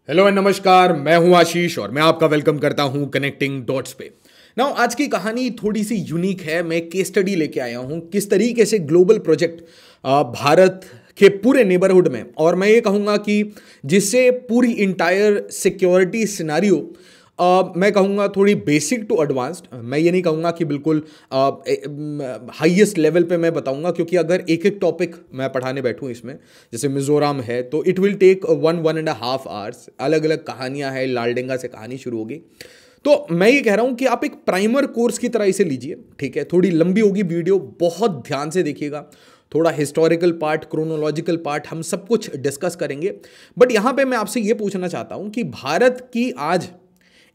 Hello and नमस्कार, मैं हूं आशीष और मैं आपका वेलकम करता हूं कनेक्टिंग डॉट्स पे। नाउ आज की कहानी थोड़ी सी यूनिक है। मैं केस स्टडी लेके आया हूं किस तरीके से ग्लोबल प्रोजेक्ट भारत के पूरे नेबरहुड में, और मैं ये कहूंगा कि जिससे पूरी इंटायर सिक्योरिटी सिनारियो मैं कहूँगा थोड़ी बेसिक टू एडवांस्ड, मैं ये नहीं कहूँगा कि बिल्कुल हाईएस्ट लेवल पे मैं बताऊँगा, क्योंकि अगर एक एक टॉपिक मैं पढ़ाने बैठूँ इसमें, जैसे मिजोरम है तो इट विल टेक 1.5 आवर्स। अलग अलग कहानियाँ हैं, लालडेंगा से कहानी शुरू होगी। तो मैं ये कह रहा हूँ कि आप एक प्राइमर कोर्स की तरह इसे लीजिए, ठीक है। थोड़ी लंबी होगी वीडियो, बहुत ध्यान से देखिएगा। थोड़ा हिस्टोरिकल पार्ट, क्रोनोलॉजिकल पार्ट, हम सब कुछ डिस्कस करेंगे। बट यहाँ पे मैं आपसे ये पूछना चाहता हूँ कि भारत की आज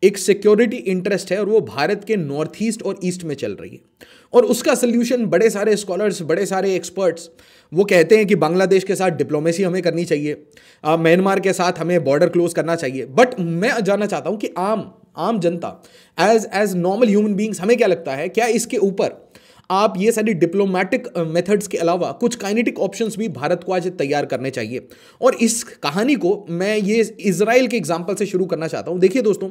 एक सिक्योरिटी इंटरेस्ट है और वो भारत के नॉर्थ ईस्ट और ईस्ट में चल रही है, और उसका सोल्यूशन बड़े सारे स्कॉलर्स, बड़े सारे एक्सपर्ट्स वो कहते हैं कि बांग्लादेश के साथ डिप्लोमेसी हमें करनी चाहिए, म्यांमार के साथ हमें बॉर्डर क्लोज करना चाहिए। बट मैं जानना चाहता हूं कि आम जनता, एज नॉर्मल ह्यूमन बींग्स, हमें क्या लगता है, क्या इसके ऊपर आप ये सारी डिप्लोमेटिक मेथड्स के अलावा कुछ काइनेटिक ऑप्शंस भी भारत को आज तैयार करने चाहिए? और इस कहानी को मैं ये इजराइल के एग्जाम्पल से शुरू करना चाहता हूं। देखिए दोस्तों,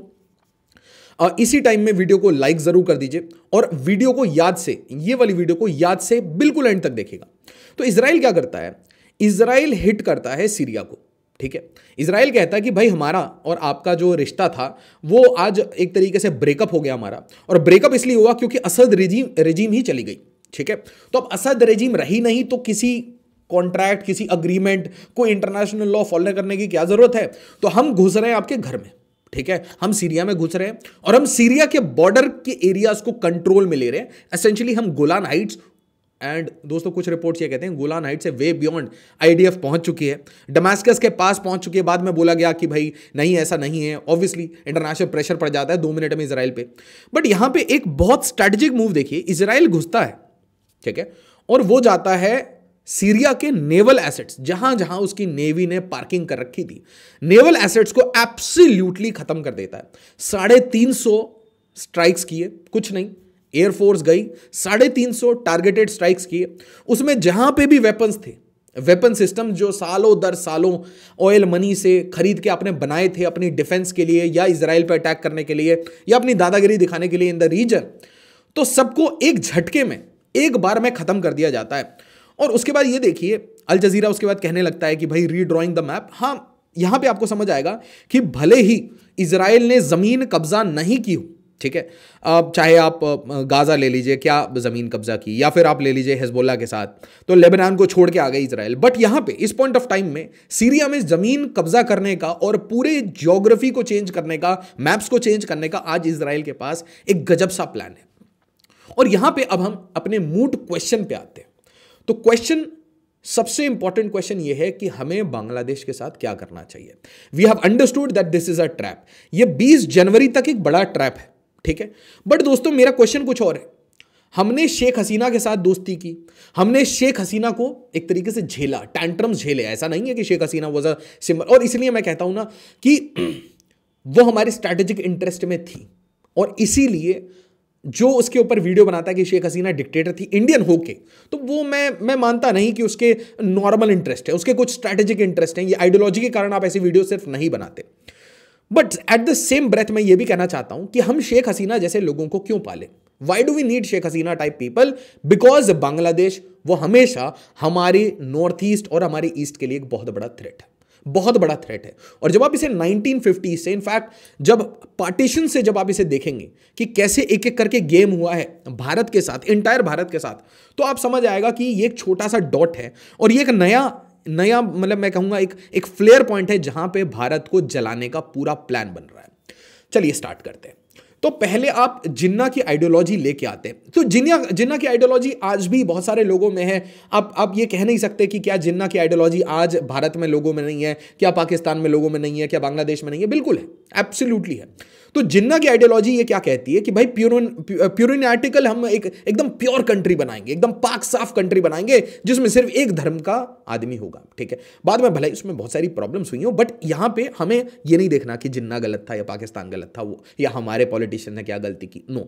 इसी टाइम में वीडियो को लाइक जरूर कर दीजिए और वीडियो को याद से, ये वाली वीडियो को याद से बिल्कुल एंड तक देखिएगा। तो इजराइल क्या करता है? इजराइल हिट करता है सीरिया को, ठीक है। इजराइल कहता है कि भाई हमारा और आपका जो रिश्ता था वो आज एक तरीके से ब्रेकअप हो गया हमारा, और ब्रेकअप इसलिए हुआ क्योंकि असद रेजिम ही चली गई, ठीक है। तो अब असद रेजिम रही नहीं तो किसी कॉन्ट्रैक्ट, किसी अग्रीमेंट को, इंटरनेशनल लॉ फॉलो करने की क्या जरूरत है? तो हम घुस रहे हैं आपके घर में, ठीक है। हम सीरिया में घुस रहे हैं और हम सीरिया के बॉर्डर के एरियाज को कंट्रोल में ले रहे हैं। एसेंशियली हम गोलान हाइट्स, एंड दोस्तों कुछ रिपोर्ट्स ये कहते हैं गोलान हाइट से वे बियॉन्ड आईडीएफ पहुंच चुकी है, दमास्कस के पास पहुंच चुकी है। बाद में बोला गया कि भाई नहीं, ऐसा नहीं है। ऑब्वियसली इंटरनेशनल प्रेशर पड़ जाता है 2 मिनट में इजराइल पे। बट यहां पे एक बहुत स्ट्रैटेजिक मूव देखिए, इजराइल घुसता है, ठीक है, और वो जाता है सीरिया के नेवल एसेट्स, जहां जहां उसकी नेवी ने पार्किंग कर रखी थी, नेवल एसेट्स को एब्सोल्युटली खत्म कर देता है। 350 स्ट्राइक्स किए, कुछ नहीं, एयरफोर्स गई, 350 टारगेटेड स्ट्राइक्स किए। उसमें जहां पे भी वेपन्स थे, वेपन सिस्टम जो सालों दर सालों ऑयल मनी से खरीद के आपने बनाए थे अपनी डिफेंस के लिए, या इजराइल पर अटैक करने के लिए, या अपनी दादागिरी दिखाने के लिए इन द रीजन, तो सबको एक झटके में, एक बार में खत्म कर दिया जाता है। और उसके बाद ये देखिए, अल जजीरा उसके बाद कहने लगता है कि भाई रीड्रॉइंग द मैप। हाँ, यहां पे आपको समझ आएगा कि भले ही इजराइल ने जमीन कब्जा नहीं की हो, ठीक है, चाहे आप गाजा ले लीजिए, क्या जमीन कब्जा की, या फिर आप ले लीजिए हिजबुल्लाह के साथ, तो लेबनान को छोड़ के आ गए इजराइल। बट यहां पे इस पॉइंट ऑफ टाइम में सीरिया में जमीन कब्जा करने का और पूरे ज्योग्राफी को चेंज करने का, मैप्स को चेंज करने का आज इजराइल के पास एक गजब सा प्लान है। और यहां पे अब हम अपने मूट क्वेश्चन पे आते हैं। तो क्वेश्चन, सबसे इंपॉर्टेंट क्वेश्चन यह है कि हमें बांग्लादेश के साथ क्या करना चाहिए। We have understood that this is a trap. ये 20 जनवरी तक एक बड़ा ट्रैप है, ठीक है। बट दोस्तों मेरा क्वेश्चन कुछ और है। हमने शेख हसीना के साथ दोस्ती की, हमने शेख हसीना को एक तरीके से झेला, टैंट्रम्स झेले। ऐसा नहीं है कि Sheikh Hasina was a symbol, और इसलिए मैं कहता हूं ना कि वो हमारे स्ट्रैटेजिक इंटरेस्ट में थी, और इसीलिए जो उसके ऊपर वीडियो बनाता है कि शेख हसीना डिक्टेटर थी इंडियन होके, तो वो मैं मानता नहीं कि उसके नॉर्मल इंटरेस्ट है, उसके कुछ स्ट्रैटेजिक इंटरेस्ट हैं। ये आइडियोलॉजी के कारण आप ऐसी वीडियो सिर्फ नहीं बनाते। But at the same breath मैं ये भी कहना चाहता हूं कि हम शेख हसीना जैसे लोगों को क्यों पालें? Why do we need Sheikh Hasina type people? Because Bangladesh वो हमेशा हमारे नॉर्थ ईस्ट और हमारे ईस्ट के लिए एक बहुत बड़ा थ्रेट है, बहुत बड़ा थ्रेट है। और जब आप इसे 1950 से, इनफैक्ट जब पार्टीशन से जब आप इसे देखेंगे कि कैसे एक एक करके गेम हुआ है भारत के साथ, इंटायर भारत के साथ, तो आप समझ आएगा कि ये एक छोटा सा डॉट है, और ये एक नया मतलब मैं कहूंगा एक फ्लेयर पॉइंट है जहां पे भारत को जलाने का पूरा प्लान बन रहा है। चलिए स्टार्ट करते हैं। तो पहले आप जिन्ना की आइडियोलॉजी लेके आते हैं। तो जिन्ना की आइडियोलॉजी आज भी बहुत सारे लोगों में है। आप ये कह नहीं सकते कि क्या जिन्ना की आइडियोलॉजी आज भारत में लोगों में नहीं है, क्या पाकिस्तान में लोगों में नहीं है, क्या बांग्लादेश में नहीं है? बिल्कुल है, एब्सोल्युटली है। तो जिन्ना की आइडियोलॉजी ये क्या कहती है कि भाई प्यूरिनिटिकल, हम एकदम प्योर कंट्री बनाएंगे, एकदम पाक साफ कंट्री बनाएंगे जिसमें सिर्फ एक धर्म का आदमी होगा, ठीक है। बाद में भले उसमें बहुत सारी प्रॉब्लम्स हुई हो, बट यहां पे हमें ये नहीं देखना कि जिन्ना गलत था या पाकिस्तान गलत था, वो या हमारे पॉलिटिशियन ने क्या गलती की। नो,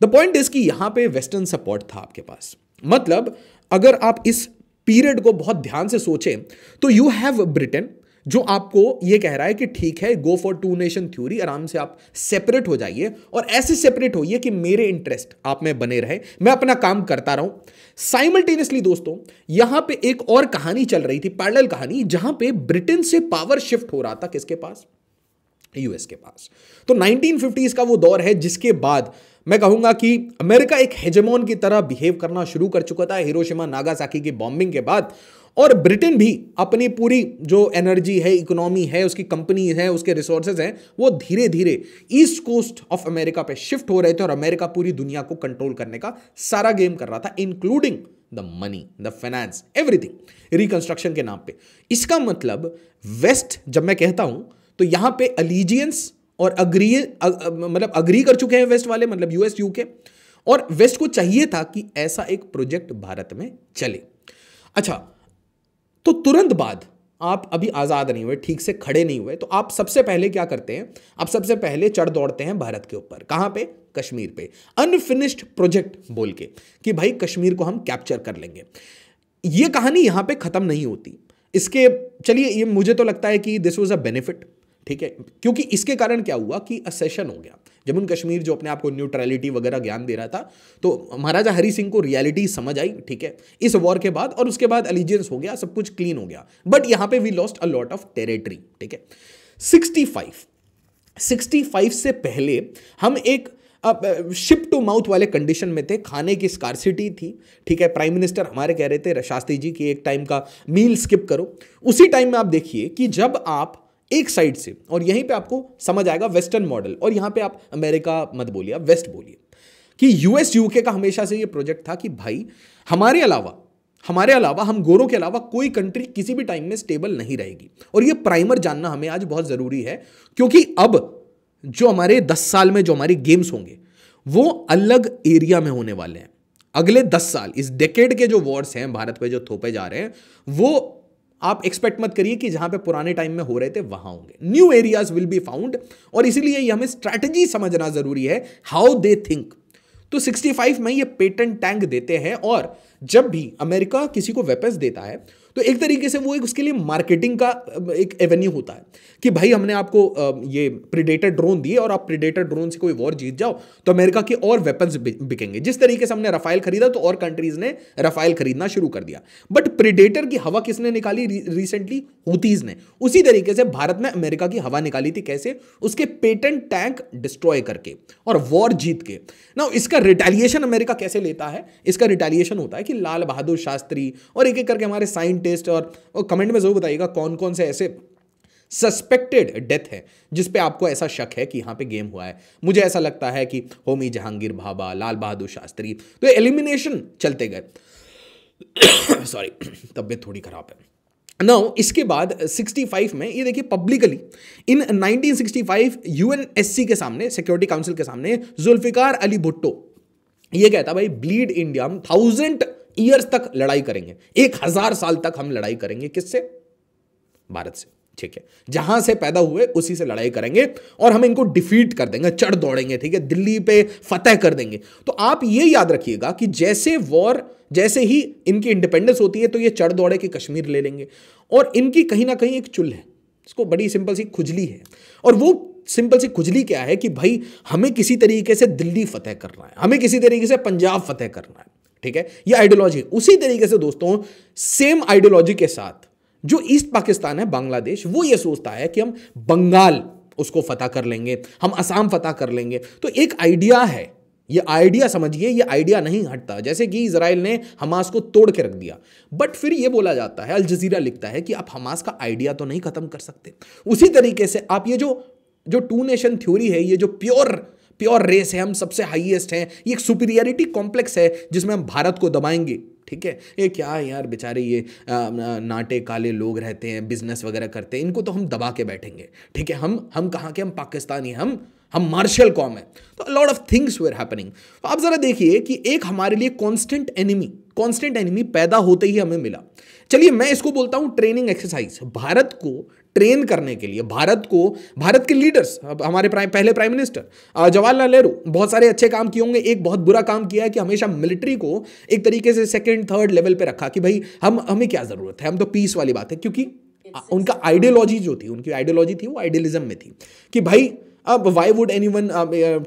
द पॉइंट इज कि यहां पे वेस्टर्न सपोर्ट था आपके पास। मतलब अगर आप इस पीरियड को बहुत ध्यान से सोचें तो यू हैव ब्रिटेन, जो आपको ये कह रहा है कि ठीक है, go for two nation theory, आराम से आप सेपरेट हो जाइए और ऐसे सेपरेट होइए कि मेरे इंटरेस्ट आप में बने रहे, मैं अपना काम करता रहूं। साइमल्टेनियसली दोस्तों यहां पे एक और कहानी चल रही थी, पैरेलल कहानी, जहां पे ब्रिटेन से पावर शिफ्ट हो रहा था किसके पास? यूएस के पास। तो 1950s का वो दौर है जिसके बाद मैं कहूंगा कि अमेरिका एक हेजेमोन की तरह बिहेव करना शुरू कर चुका था हिरोशिमा नागासाकी की बॉम्बिंग के बाद, और ब्रिटेन भी अपनी पूरी जो एनर्जी है, इकोनॉमी है, उसकी कंपनीज है, उसके रिसोर्सेज हैं, वो धीरे धीरे ईस्ट कोस्ट ऑफ अमेरिका पे शिफ्ट हो रहे थे और अमेरिका पूरी दुनिया को कंट्रोल करने का सारा गेम कर रहा था, including the money, the finance, everything, reconstruction के नाम पे। इसका मतलब वेस्ट जब मैं कहता हूं तो यहां पे अलीजियंस और मतलब अग्री कर चुके हैं वेस्ट वाले, मतलब यूएस, यूके, और वेस्ट को चाहिए था कि ऐसा एक प्रोजेक्ट भारत में चले। अच्छा, तो तुरंत बाद आप अभी आजाद नहीं हुए, ठीक से खड़े नहीं हुए, तो आप सबसे पहले क्या करते हैं? आप सबसे पहले चढ़ दौड़ते हैं भारत के ऊपर। कहां पे? कश्मीर पे, अनफिनिश्ड प्रोजेक्ट बोल के कि भाई कश्मीर को हम कैप्चर कर लेंगे। ये कहानी यहां पे खत्म नहीं होती। इसके चलिए, ये मुझे तो लगता है कि दिस वाज अ बेनिफिट, ठीक है, क्योंकि इसके कारण क्या हुआ कि असेशन हो गया। जम्मू कश्मीर जो अपने आप को न्यूट्रलिटी वगैरह ज्ञान दे रहा था, तो महाराजा हरि सिंह को रियलिटी समझ आई, ठीक है, इस वॉर के बाद, और उसके बाद अलीजियंस हो गया, सब कुछ क्लीन हो गया। बट यहां पे we lost a lot of territory, ठीक है। 65 से पहले हम एक शिप टू माउथ वाले कंडीशन में थे, खाने की स्कार्सिटी थी, ठीक है। प्राइम मिनिस्टर हमारे कह रहे थे, शास्त्री जी, की एक टाइम का मील स्किप करो। उसी टाइम में आप देखिए कि जब आप एक साइड से, और यहीं पे आपको समझ आएगा वेस्टर्न मॉडल, और यहां पे आप अमेरिका मत बोलिए, आप वेस्ट बोलिए, कि यूएस यूके का हमेशा से ये प्रोजेक्ट था कि भाई हमारे अलावा हम गोरों के अलावा कोई कंट्री किसी भी टाइम में स्टेबल नहीं रहेगी। और ये प्राइमर जानना हमें आज बहुत जरूरी है, क्योंकि अब जो हमारे 10 साल में जो हमारी गेम्स होंगे वो अलग एरिया में होने वाले हैं। अगले 10 साल, इस डेकेड के जो वॉर्स हैं भारत पे जो थोपे जा रहे हैं, वो आप एक्सपेक्ट मत करिए कि जहां पे पुराने टाइम में हो रहे थे वहां होंगे। New areas will be found, और इसीलिए हमें स्ट्रैटेजी समझना जरूरी है, हाउ दे थिंक। तो 65 में ये पेटेंट टैंक देते हैं, और जब भी अमेरिका किसी को वेपन्स देता है तो एक तरीके से वो एक उसके लिए मार्केटिंग का एक एवेन्यू होता है कि भाई हमने आपको ये प्रीडेटर ड्रोन दिए और आप प्रीडेटर ड्रोन से कोई वॉर जीत जाओ तो अमेरिका के और वेपन्स बिकेंगे। जिस तरीके से हमने रफाइल खरीदा तो और कंट्रीज ने रफाइल खरीदना शुरू कर दिया। बट प्रीडेटर की हवा किसने निकाली रिसेंटली? हूथीज ने। उसी तरीके से भारत में अमेरिका की हवा निकाली थी। कैसे? उसके पेटेंट टैंक डिस्ट्रॉय करके और वॉर जीत के। ना इसका रिटेलिएशन अमेरिका कैसे लेता है? इसका रिटेलिएशन होता है कि लाल बहादुर शास्त्री और एक एक करके हमारे साइंटिस्ट, और कमेंट में जरूर बताइएगा कौन कौन से ऐसे सस्पेक्टेड डेथ है जिस पे आपको ऐसा शक है कि यहां पे गेम हुआ है। मुझे ऐसा लगता है कि होमी जहांगीर भाभा, लाल बहादुर शास्त्री, तो एलिमिनेशन चलते गए। सॉरी, तबीयत थोड़ी खराब है। नाउ इसके बाद 65 में ये देखिए पब्लिकली इन 1965 यूएनएससी के सामने, सिक्योरिटी काउंसिल के सामने, जुल्फिकार अली भुट्टो ये कहता भाई ब्लीड इंडिया, हम 1000 ईयर्स तक लड़ाई करेंगे, 1000 साल तक हम लड़ाई करेंगे। किससे? भारत से, ठीक है। जहां से पैदा हुए उसी से लड़ाई करेंगे और हम इनको डिफीट कर देंगे, चढ़ दौड़ेंगे, ठीक है, दिल्ली पे फतेह कर देंगे। तो आप ये याद रखिएगा कि जैसे ही इनकी इंडिपेंडेंस होती है तो ये चढ़ दौड़े के कश्मीर ले लेंगे। और इनकी कहीं ना कहीं एक चुल है, इसको बड़ी सिंपल सी खुजली है। और वो सिंपल सी खुजली क्या है कि भाई हमें किसी तरीके से दिल्ली फतेह करना है, हमें किसी तरीके से पंजाब फतेह करना है, ठीक है। ये आइडियोलॉजी। उसी तरीके से दोस्तों सेम आइडियोलॉजी के साथ जो ईस्ट पाकिस्तान है, बांग्लादेश, वो ये सोचता है कि हम बंगाल उसको फतह कर लेंगे, हम असम फतह कर लेंगे। तो एक आइडिया है, ये आइडिया समझिए, ये आइडिया नहीं हटता। जैसे कि इजराइल ने हमास को तोड़ के रख दिया, बट फिर ये बोला जाता है, अल जजीरा लिखता है कि आप हमास का आइडिया तो नहीं खत्म कर सकते। उसी तरीके से आप ये जो टू नेशन थ्योरी है, ये जो प्योर रेस है, हम सबसे हाईएस्ट हैं, ये एक सुपीरियरिटी कॉम्प्लेक्स है जिसमें हम भारत को दबाएंगे, ठीक है। ये क्या है यार, बेचारे ये नाटे काले लोग रहते हैं, बिजनेस वगैरह करते हैं, इनको तो हम दबा के बैठेंगे, ठीक है। हम कहाँ के? हम पाकिस्तानी, हम मार्शल कॉम है। तो lot of things were happening. तो आप जरा देखिए कि एक हमारे लिए कांस्टेंट एनिमी पैदा होते ही हमें मिला। चलिए मैं इसको बोलता हूं ट्रेनिंग एक्सरसाइज। भारत को ट्रेन करने के लिए, भारत के लीडर्स, हमारे पहले प्राइम मिनिस्टर जवाहरलाल नेहरू बहुत सारे अच्छे काम किए होंगे। एक बहुत बुरा काम किया है कि हमेशा मिलिट्री को एक तरीके से सेकंड थर्ड लेवल पे रखा कि भाई हमें क्या जरूरत है, हम तो पीस वाली बात है। क्योंकि उनका आइडियोलॉजी जो थी, उनकी आइडियोलॉजी थी वो आइडियलिज्म में थी कि भाई अब why would anyone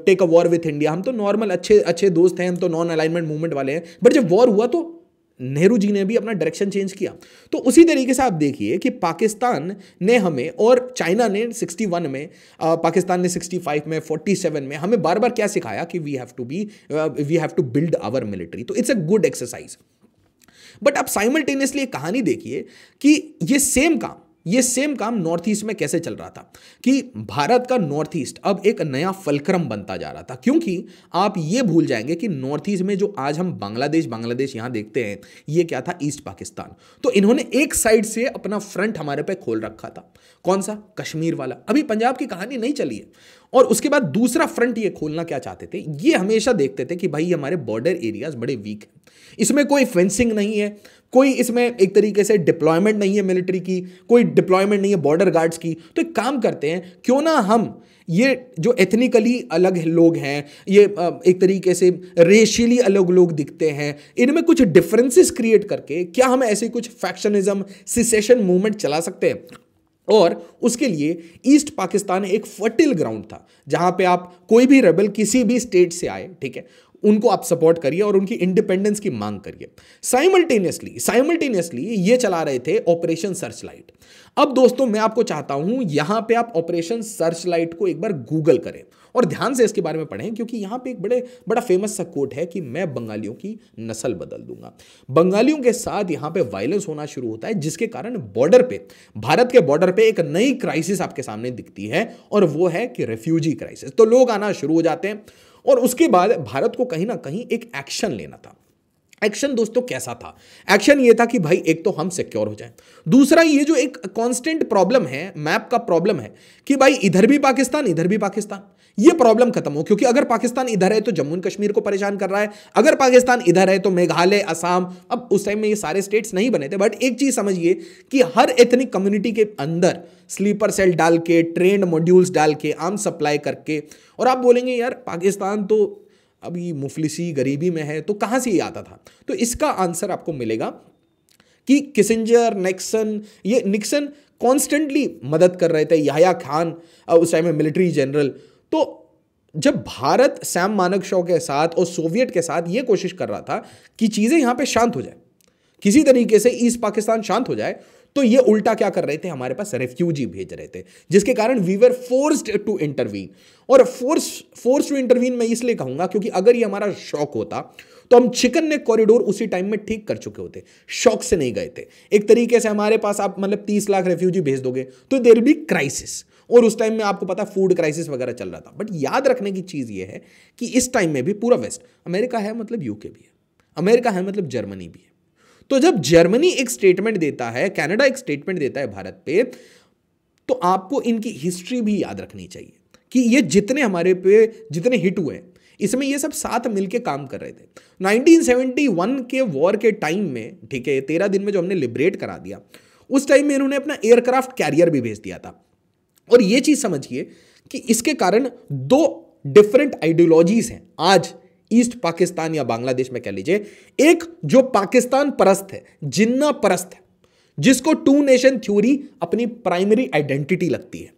take a war with India, हम तो नॉर्मल अच्छे अच्छे दोस्त हैं, हम तो नॉन अलाइनमेंट मूवमेंट वाले हैं। बट जब वॉर हुआ तो नेहरू जी ने भी अपना डायरेक्शन चेंज किया। तो उसी तरीके से आप देखिए कि पाकिस्तान ने हमें और चाइना ने 61 में, पाकिस्तान ने 65 में, 47 में हमें बार बार क्या सिखाया कि we have to build our military. तो it's a good exercise. But अब साइमल्टेनियसली एक कहानी देखिए कि ये सेम काम नॉर्थ ईस्ट में कैसे चल रहा था कि भारत का नॉर्थ ईस्ट अब एक नया बनता जा रहा था। क्योंकि आप ये भूल जाएंगे कि नॉर्थ ईस्ट में जो आज हम बांग्लादेश यहां देखते हैं, ये क्या था, ईस्ट पाकिस्तान। तो इन्होंने एक साइड से अपना फ्रंट हमारे पे खोल रखा था, कौन सा, कश्मीर वाला। अभी पंजाब की कहानी नहीं चली है। और उसके बाद दूसरा फ्रंट ये खोलना क्या चाहते थे, ये हमेशा देखते थे कि भाई हमारे बॉर्डर एरियाज बड़े वीक हैं, इसमें कोई फेंसिंग नहीं है, कोई इसमें एक तरीके से डिप्लॉयमेंट नहीं है मिलिट्री की, कोई डिप्लॉयमेंट नहीं है बॉर्डर गार्ड्स की। तो एक काम करते हैं, क्यों ना हम ये जो एथनिकली अलग लोग हैं, ये एक तरीके से रेशियली अलग लोग दिखते हैं, इनमें कुछ डिफरेंसेस क्रिएट करके क्या हम ऐसे कुछ फैक्शनिज्म, सिसेशन मूवमेंट चला सकते हैं। और उसके लिए ईस्ट पाकिस्तान एक फर्टिल ग्राउंड था, जहां पे आप कोई भी रेबल किसी भी स्टेट से आए, ठीक है, उनको आप सपोर्ट करिए और उनकी इंडिपेंडेंस की मांग करिए। साइमल्टेनियसली ये चला रहे थे ऑपरेशन सर्चलाइट। अब दोस्तों मैं आपको चाहता हूं यहां पे आप ऑपरेशन सर्चलाइट को एक बार गूगल करें और ध्यान से इसके बारे में पढ़ें, क्योंकि यहां पे एक बड़ा फेमस सा कोट है कि मैं बंगालियों की नस्ल बदल दूंगा। बंगालियों के साथ यहां पे वायलेंस होना शुरू होता है, जिसके कारण बॉर्डर पे, भारत के बॉर्डर पे एक नई क्राइसिस आपके सामने दिखती है, और वो है कि रेफ्यूजी क्राइसिस। तो लोग आना शुरू हो जाते हैं और उसके बाद भारत को कहीं ना कहीं एक एक्शन लेना था। एक्शन दोस्तों कैसा था? एक्शन ये था कि भाई एक तो हम सिक्योर हो जाएं, दूसरा ये जो एक कांस्टेंट प्रॉब्लम है, मैप का प्रॉब्लम है कि भाई इधर भी पाकिस्तान इधर भी पाकिस्तान, ये प्रॉब्लम खत्म हो। क्योंकि अगर पाकिस्तान इधर है तो जम्मू एंड कश्मीर को परेशान कर रहा है, अगर पाकिस्तान इधर है तो मेघालय, असम, अब उस टाइम में ये सारे स्टेट्स नहीं बने थे। बट एक चीज समझिए कि हर एथनिक कम्युनिटी के अंदर स्लीपर सेल डाल के, ट्रेंड मॉड्यूल्स डाल के, आर्म सप्लाई करके, और आप बोलेंगे यार पाकिस्तान तो अभी मुफलिसी गरीबी में है, तो कहां से ये आता था? तो इसका आंसर आपको मिलेगा कि किसिंजर, निक्सन कॉन्स्टेंटली मदद कर रहे थे, याह्या खान उस टाइम में मिलिट्री जनरल। तो जब भारत सैम मानेकशॉ के साथ और सोवियत के साथ ये कोशिश कर रहा था कि चीजें यहां पे शांत हो जाए, किसी तरीके से ईस्ट पाकिस्तान शांत हो जाए, तो ये उल्टा क्या कर रहे थे, हमारे पास रेफ्यूजी भेज रहे थे, जिसके कारण we were forced to intervene. और फोर्स टू इंटरवीन मैं इसलिए कहूंगा क्योंकि अगर ये हमारा शौक होता तो हम चिकन नेक कॉरिडोर उसी टाइम में ठीक कर चुके होते, शौक से नहीं गए थे। एक तरीके से हमारे पास आप मतलब 30 लाख रेफ्यूजी भेज दोगे तो देयर विल बी क्राइसिस, और उस टाइम में आपको पता फूड क्राइसिस वगैरह चल रहा था। बट याद रखने की चीज ये है कि इस टाइम में भी पूरा वेस्ट, अमेरिका है मतलब यूके भी है, अमेरिका है मतलब जर्मनी भी है। तो जब जर्मनी एक स्टेटमेंट देता है, कनाडा एक स्टेटमेंट देता है भारत पे, तो आपको इनकी हिस्ट्री भी याद रखनी चाहिए कि ये जितने हमारे पे जितने हिट हुए इसमें ये सब साथ मिलके काम कर रहे थे। 1971 के वॉर के टाइम में, ठीक है, 13 दिन में जो हमने लिबरेट करा दिया, उस टाइम में इन्होंने अपना एयरक्राफ्ट कैरियर भी भेज दिया था। और ये चीज समझिए कि इसके कारण दो डिफरेंट आइडियोलॉजीज हैं आज ईस्ट पाकिस्तान या बांग्लादेश में कह लीजिए। एक जो पाकिस्तान परस्त है, जिन्ना परस्त है, जिसको टू नेशन थ्योरी अपनी प्राइमरी आइडेंटिटी लगती है।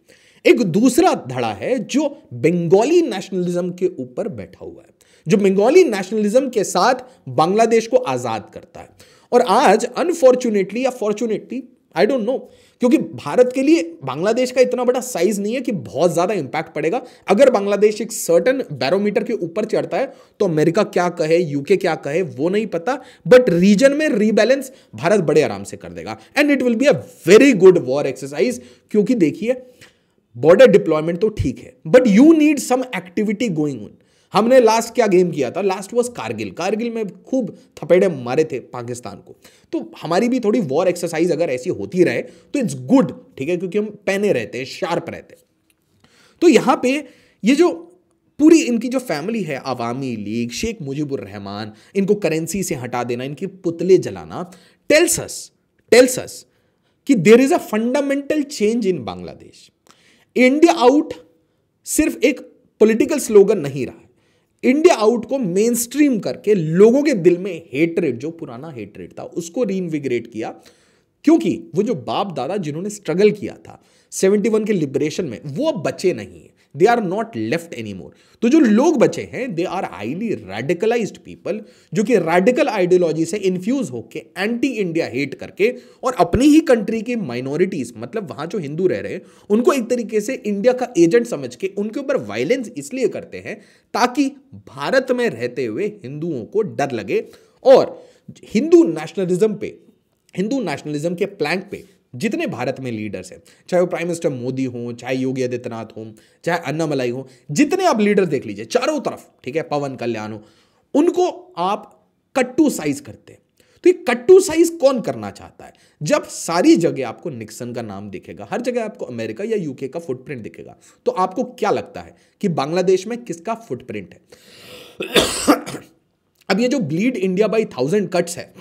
एक दूसरा धड़ा है जो बंगाली नेशनलिज्म के ऊपर बैठा हुआ है, जो बंगाली नेशनलिज्म के साथ बांग्लादेश को आजाद करता है। और आज अनफॉर्चुनेटली या फॉर्चुनेटली, आई डोंट नो, क्योंकि भारत के लिए बांग्लादेश का इतना बड़ा साइज नहीं है कि बहुत ज्यादा इंपैक्ट पड़ेगा। अगर बांग्लादेश एक सर्टन बैरोमीटर के ऊपर चढ़ता है तो अमेरिका क्या कहे, यूके क्या कहे, वो नहीं पता, बट रीजन में रीबैलेंस भारत बड़े आराम से कर देगा, and it will be a very good war exercise. क्योंकि देखिए बॉर्डर डिप्लॉयमेंट तो ठीक है, but you need some activity going on. हमने लास्ट क्या गेम किया था? लास्ट वाज कारगिल में खूब थपेड़े मारे थे पाकिस्तान को। तो हमारी भी थोड़ी वॉर एक्सरसाइज अगर ऐसी होती रहे तो इट्स गुड, ठीक है, क्योंकि हम पहने रहते हैं, शार्प रहते हैं। तो यहां पे ये जो पूरी इनकी जो फैमिली है, अवामी लीग, शेख मुजीबुर रहमान, इनको करेंसी से हटा देना, इनके पुतले जलाना, टेल्स अस कि there is a fundamental change in Bangladesh. India out सिर्फ एक पॉलिटिकल स्लोगन नहीं रहा, इंडिया आउट को मेन स्ट्रीम करके लोगों के दिल में हेट्रेड, जो पुराना हेट्रेड था, उसको रीइन्विगरेट किया क्योंकि वो जो बाप दादा जिन्होंने स्ट्रगल किया था 71 के लिबरेशन में, वो अब बचे नहीं है, they are not left any more. तो जो लोग बचे हैं they are highly radicalised people, जो कि रेडिकल आइडियोलॉजी से इन्फ्यूज होके एंटी इंडिया हेट करके और अपनी ही कंट्री की माइनॉरिटीज, मतलब वहां जो हिंदू रह रहे हैं उनको एक तरीके से इंडिया का एजेंट समझ के उनके ऊपर वायलेंस इसलिए करते हैं ताकि भारत में रहते हुए हिंदुओं को डर लगे और हिंदू नेशनलिज्म के प्लैंक पे जितने भारत में लीडर्स हैं, चाहे वो प्राइम मिनिस्टर मोदी हो, चाहे योगी आदित्यनाथ हो, चाहे अन्नामलाई हो, जितने आप लीडर देख लीजिए चारों तरफ, ठीक है, पवन कल्याण हो, उनको आप कट्टू साइज करते हैं। तो ये कट्टू साइज कौन करना चाहता है? जब सारी जगह आपको निक्सन का नाम दिखेगा, हर जगह आपको अमेरिका या यूके का फुटप्रिंट दिखेगा, तो आपको क्या लगता है कि बांग्लादेश में किसका फुटप्रिंट है? अब ये जो ब्लीड इंडिया बाई 1000 कट्स है,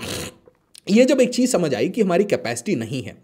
ये जब एक चीज समझ आई कि हमारी कैपेसिटी नहीं है,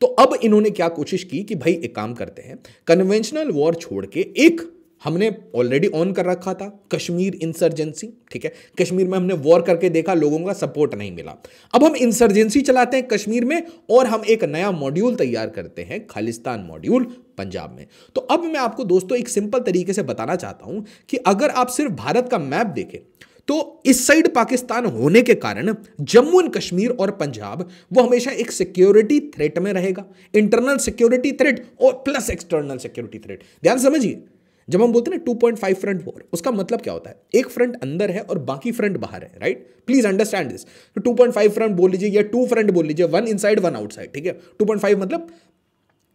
तो अब इन्होंने क्या कोशिश की कि भाई एक काम करते हैं, कन्वेंशनल वॉर छोड़ के एक हमने ऑलरेडी ऑन कर रखा था कश्मीर इंसर्जेंसी, ठीक है, कश्मीर में हमने वॉर करके देखा, लोगों का सपोर्ट नहीं मिला, अब हम इंसर्जेंसी चलाते हैं कश्मीर में और हम एक नया मॉड्यूल तैयार करते हैं, खालिस्तान मॉड्यूल पंजाब में। तो अब मैं आपको दोस्तों एक सिंपल तरीके से बताना चाहता हूं कि अगर आप सिर्फ भारत का मैप देखें तो इस साइड पाकिस्तान होने के कारण जम्मू एंड कश्मीर और पंजाब वो हमेशा एक सिक्योरिटी थ्रेट में रहेगा, इंटरनल सिक्योरिटी थ्रेट और प्लस एक्सटर्नल सिक्योरिटी थ्रेट। ध्यान समझिए, जब हम बोलते हैं ना 2.5 फ्रंट वॉर, उसका मतलब क्या होता है? एक फ्रंट अंदर है और बाकी फ्रंट बाहर है, राइट? Please understand this. तो 2.5 फ्रंट बोल लीजिए या 2 फ्रंट बोल लीजिए, 1 इनसाइड 1 आउटसाइड, ठीक है। 2.5 मतलब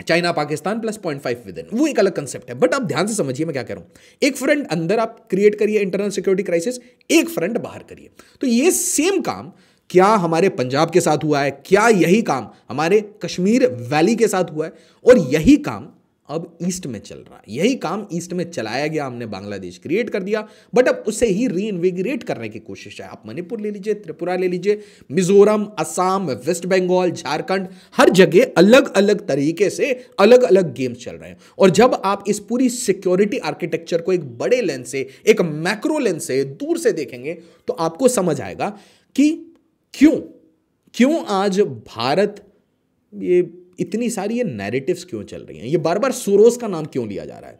China Pakistan plus 0.5 with in, वो एक अलग कंसेप्ट है। बट आप ध्यान से समझिए मैं क्या कह रहा हूं। एक फ्रंट अंदर आप क्रिएट करिए इंटरनल सिक्योरिटी क्राइसिस, एक फ्रंट बाहर करिए। तो ये सेम काम क्या हमारे पंजाब के साथ हुआ है? क्या यही काम हमारे कश्मीर वैली के साथ हुआ है? और यही काम अब ईस्ट में चल रहा है, यही काम ईस्ट में चलाया गया, हमने बांग्लादेश क्रिएट कर दिया, बट अब उसे ही रीइन्विगरेट करने की कोशिश है। आप मणिपुर ले लीजिए, त्रिपुरा ले लीजिए, मिजोरम, असम, वेस्ट बंगाल, झारखंड, हर जगह अलग अलग तरीके से अलग अलग गेम्स चल रहे हैं। और जब आप इस पूरी सिक्योरिटी आर्किटेक्चर को एक बड़े लेंस से, एक मैक्रो लेंस से, दूर से देखेंगे तो आपको समझ आएगा कि क्यों आज भारत ये इतनी सारी ये नैरेटिव्स क्यों चल रही हैं, ये बार बार सोरोस का नाम क्यों लिया जा रहा है?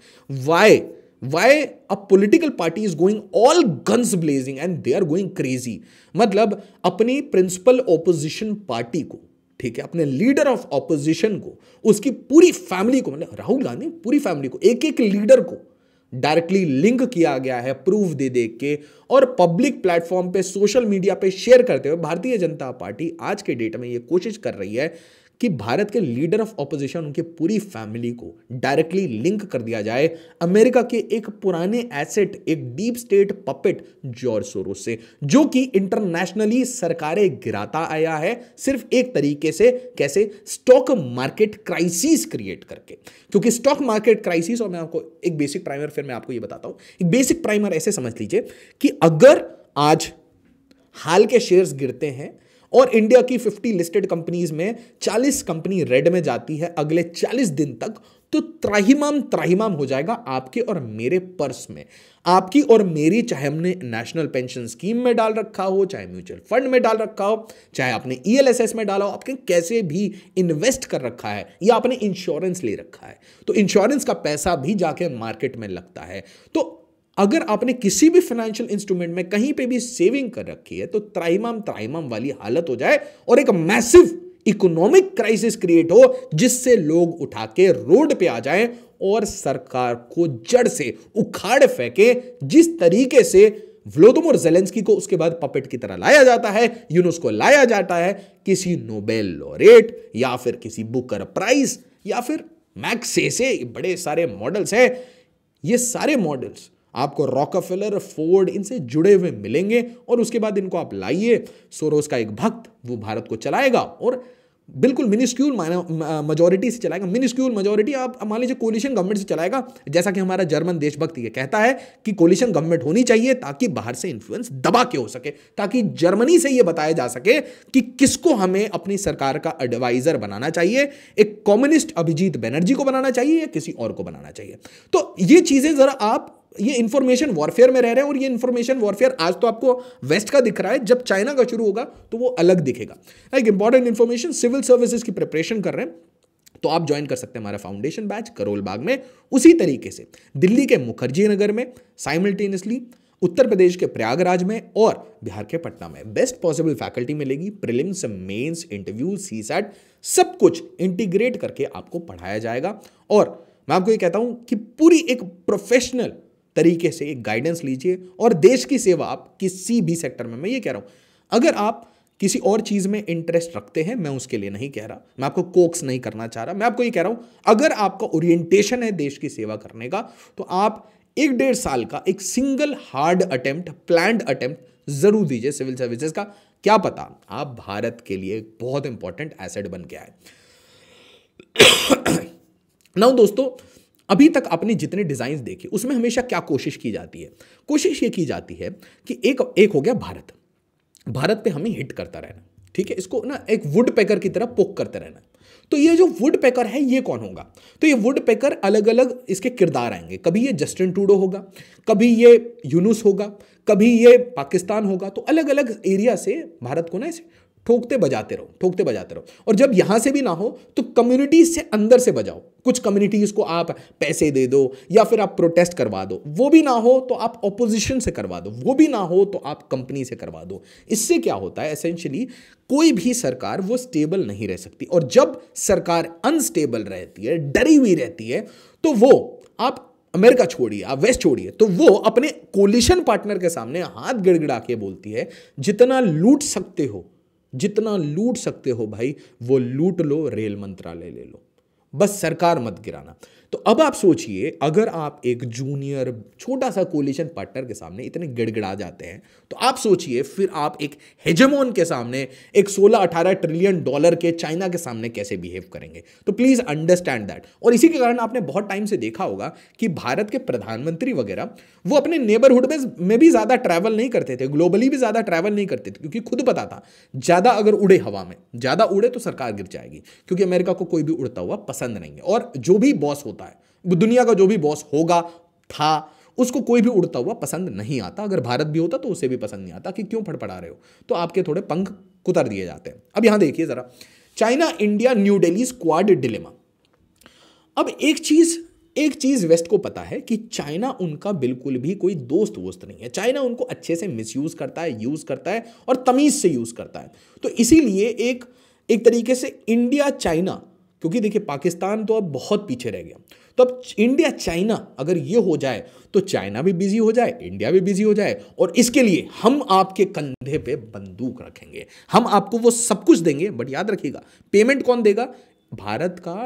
Why a political party is going all guns blazing and they are going crazy. मतलब अपनी प्रिंसिपल ऑपोजिशन पार्टी को, ठीक है, अपने लीडर ऑफ ऑपोजिशन को, उसकी पूरी फैमिली को, मतलब राहुल गांधी पूरी फैमिली को, एक एक लीडर को डायरेक्टली लिंक किया गया है प्रूफ दे दे के, और पब्लिक प्लेटफॉर्म पे, सोशल मीडिया पे शेयर करते हुए भारतीय जनता पार्टी आज के डेट में ये कोशिश कर रही है कि भारत के लीडर ऑफ ऑपोजिशन, उनके पूरी फैमिली को डायरेक्टली लिंक कर दिया जाए अमेरिका के एक पुराने एसेट, एक deep state puppet George Soros से, जो कि इंटरनेशनली सरकारें गिराता आया है सिर्फ एक तरीके से, कैसे? स्टॉक मार्केट क्राइसिस क्रिएट करके। क्योंकि स्टॉक मार्केट क्राइसिस, और मैं आपको एक बेसिक प्राइमर, फिर मैं आपको ये बताता हूं, एक बेसिक प्राइमर ऐसे समझ लीजिए कि अगर आज हाल के शेयर्स गिरते हैं और इंडिया की 50 लिस्टेड कंपनीज में 40 कंपनी रेड में जाती है अगले 40 दिन तक, तो त्राहिमाम हो जाएगा आपके और मेरे पर्स में, आपकी और मेरी, चाहे हमने नेशनल पेंशन स्कीम में डाल रखा हो, चाहे म्यूचुअल फंड में डाल रखा हो, चाहे आपने ELSS में डाला हो, आपके कैसे भी इन्वेस्ट कर रखा है, या आपने इंश्योरेंस ले रखा है, तो इंश्योरेंस का पैसा भी जाके मार्केट में लगता है। तो अगर आपने किसी भी फाइनेंशियल इंस्ट्रूमेंट में कहीं पे भी सेविंग कर रखी है, तो त्राहिमाम वाली हालत हो जाए और एक मैसिव इकोनॉमिक क्राइसिस क्रिएट हो, जिससे लोग उठा के रोड पे आ जाएं और सरकार को जड़ से उखाड़ फेंके, जिस तरीके से व्लादिमीर ज़ेलेंस्की को उसके बाद पपेट की तरह लाया जाता है, यूनुस को लाया जाता है, किसी नोबेल लॉरेट या फिर किसी बुकर प्राइज या फिर मैक्सेसे, बड़े सारे मॉडल्स हैं। ये सारे मॉडल्स आपको रॉकफेलर, फोर्ड, इनसे जुड़े हुए मिलेंगे, और उसके बाद इनको आप लाइए, सोरोस का एक भक्त वो भारत को चलाएगा और बिल्कुल मिनिस्क्यूल मेजॉरिटी से चलाएगा। मिनिस्क्यूल मेजॉरिटी आप मान लीजिए कोलिशन गवर्नमेंट से चलाएगा, जैसा कि हमारा जर्मन देशभक्त ये कहता है कि कोलिशन गवर्नमेंट होनी चाहिए ताकि बाहर से इन्फ्लुएंस दबा के हो सके, ताकि जर्मनी से ये बताया जा सके कि किसको हमें अपनी सरकार का एडवाइजर बनाना चाहिए, एक कम्युनिस्ट अभिजीत बनर्जी को बनाना चाहिए या किसी और को बनाना चाहिए। तो ये चीजें जरा आप ये इंफॉर्मेशन वॉरफेयर में रह रहे हैं, और ये इंफॉर्मेशन वॉरफेयर आज तो आपको वेस्ट का दिख रहा है, जब चाइना का शुरू होगा तो वो अलग दिखेगा। एक इंपॉर्टेंट इंफॉर्मेशन, सिविल सर्विसेज की प्रिपरेशन कर रहे हैं तो आप ज्वाइन कर सकते हैं हमारा फाउंडेशन बैच करोल बाग में। उसी तरीके से दिल्ली के मुखर्जी नगर में साइमल्टेनियसली, उत्तर प्रदेश के प्रयागराज में और बिहार के पटना में बेस्ट पॉसिबल फैकल्टी मिलेगी। प्रीलिम्स, मेंस, इंटरव्यू, सीसैट सब कुछ इंटीग्रेट करके आपको पढ़ाया जाएगा। और मैं आपको ये कहता हूं कि पूरी एक प्रोफेशनल तरीके से एक गाइडेंस लीजिए और देश की सेवा आप किसी भी सेक्टर में, मैं ये कह रहा हूं, अगर आप किसी और चीज में इंटरेस्ट रखते हैं, मैं उसके लिए नहीं कह रहा, मैं आपको कोक्स नहीं करना चाह रहा, मैं आपको ये कह रहा हूं अगर आपका ओरिएंटेशन है देश की सेवा करने का, तो आप 1-1.5 साल का एक single hard attempt, planned attempt जरूर दीजिए सिविल सर्विसेज का। क्या पता आप भारत के लिए एक बहुत इंपॉर्टेंट एसेट बन के आए। नाउ दोस्तों, अभी तक आपने जितने डिजाइन देखे उसमें हमेशा क्या कोशिश की जाती है? कोशिश ये की जाती है कि एक हो गया भारत पे हमें हिट करता रहना, ठीक है, इसको ना एक वुड पेकर की तरह पोक करते रहना। तो ये जो वुड पेकर है ये कौन होगा? तो ये वुड पेकर अलग अलग इसके किरदार आएंगे। कभी ये जस्टिन ट्रूडो होगा, कभी ये यूनुस होगा, कभी ये पाकिस्तान होगा। तो अलग अलग एरिया से भारत को ना इसे ठोकते बजाते रहो। और जब यहां से भी ना हो तो कम्युनिटी से अंदर से बजाओ। कुछ कम्युनिटीज को आप पैसे दे दो या फिर आप प्रोटेस्ट करवा दो, वो भी ना हो तो आप ऑपोजिशन से करवा दो, वो भी ना हो तो आप कंपनी से करवा दो। इससे क्या होता है, एसेंशियली कोई भी सरकार वो स्टेबल नहीं रह सकती। और जब सरकार अनस्टेबल रहती है, डरी हुई रहती है, तो वो आप अमेरिका छोड़िए, आप वेस्ट छोड़िए, तो वो अपने कोलिशन पार्टनर के सामने हाथ गिड़गिड़ा के बोलती है जितना लूट सकते हो भाई वो लूट लो, रेल मंत्रालय ले लो, बस सरकार मत गिराना। तो अब आप सोचिए, अगर आप एक जूनियर छोटा सा कोलिशन पार्टनर के सामने इतने गिड़गिड़ा जाते हैं, तो आप सोचिए फिर आप एक हेजेमोन के सामने, एक 16-18 ट्रिलियन डॉलर के चाइना के सामने कैसे बिहेव करेंगे। तो प्लीज अंडरस्टैंड दैट। और इसी के कारण आपने बहुत टाइम से देखा होगा कि भारत के प्रधानमंत्री वगैरह वो अपने नेबरहुड में भी ज्यादा ट्रैवल नहीं करते थे, ग्लोबली भी ज्यादा ट्रैवल नहीं करते थे, क्योंकि खुद पता था ज्यादा अगर उड़े हवा में, ज्यादा उड़े तो सरकार गिर जाएगी, क्योंकि अमेरिका को कोई भी उड़ता हुआ पसंद नहीं है। और जो भी बॉस होता है, दुनिया का जो भी बॉस होगा था, उसको कोई भी उड़ता हुआ पसंद नहीं आता। अगर भारत भी होता तो उसे भी पसंद नहीं आता कि क्यों फड़फड़ा रहे हो, तो आपके थोड़े पंख कुतर दिए जाते हैं। अब यहां देखिए जरा, China India new Delhi squad dilemma. अब एक चीज वेस्ट को पता है कि चाइना उनका बिल्कुल भी कोई दोस्त वोस्त नहीं है। चाइना उनको अच्छे से मिसयूज करता है, यूज करता है और तमीज से यूज करता है। तो इसीलिए एक तरीके से इंडिया चाइना, क्योंकि देखिए पाकिस्तान तो अब बहुत पीछे रह गया, तो अब इंडिया चाइना अगर ये हो जाए तो चाइना भी बिजी हो जाए, इंडिया भी बिजी हो जाए, और इसके लिए हम आपके कंधे पे बंदूक रखेंगे, हम आपको वो सब कुछ देंगे, बट याद रखिएगा पेमेंट कौन देगा? भारत का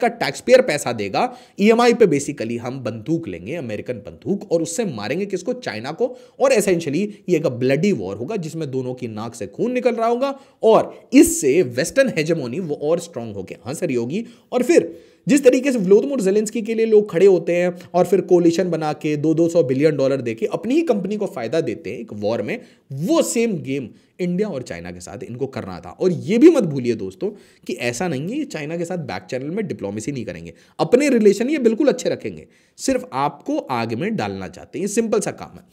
टैक्स पेयर पैसा देगा। ईएमआई पे बेसिकली हम बंदूक लेंगे, अमेरिकन बंदूक, और उससे मारेंगे किसको? चाइना को। और एसेंशियली ये एक ब्लडी वॉर होगा जिसमें दोनों की नाक से खून निकल रहा होगा, और इससे वेस्टर्न हेजेमोनी वो और स्ट्रांग होकर हंस रही होगी। और फिर जिस तरीके से व्लादिमीर ज़ेलेंस्की के लिए लोग खड़े होते हैं और फिर कोलिशन बना के 200 बिलियन डॉलर देके अपनी ही कंपनी को फायदा देते हैं एक वॉर में, वो सेम गेम इंडिया और चाइना के साथ इनको करना था। और ये भी मत भूलिए दोस्तों कि ऐसा नहीं है ये चाइना के साथ बैक चैनल में डिप्लोमेसी नहीं करेंगे, अपने रिलेशन ये बिल्कुल अच्छे रखेंगे, सिर्फ आपको आग में डालना चाहते हैं। ये सिंपल सा काम है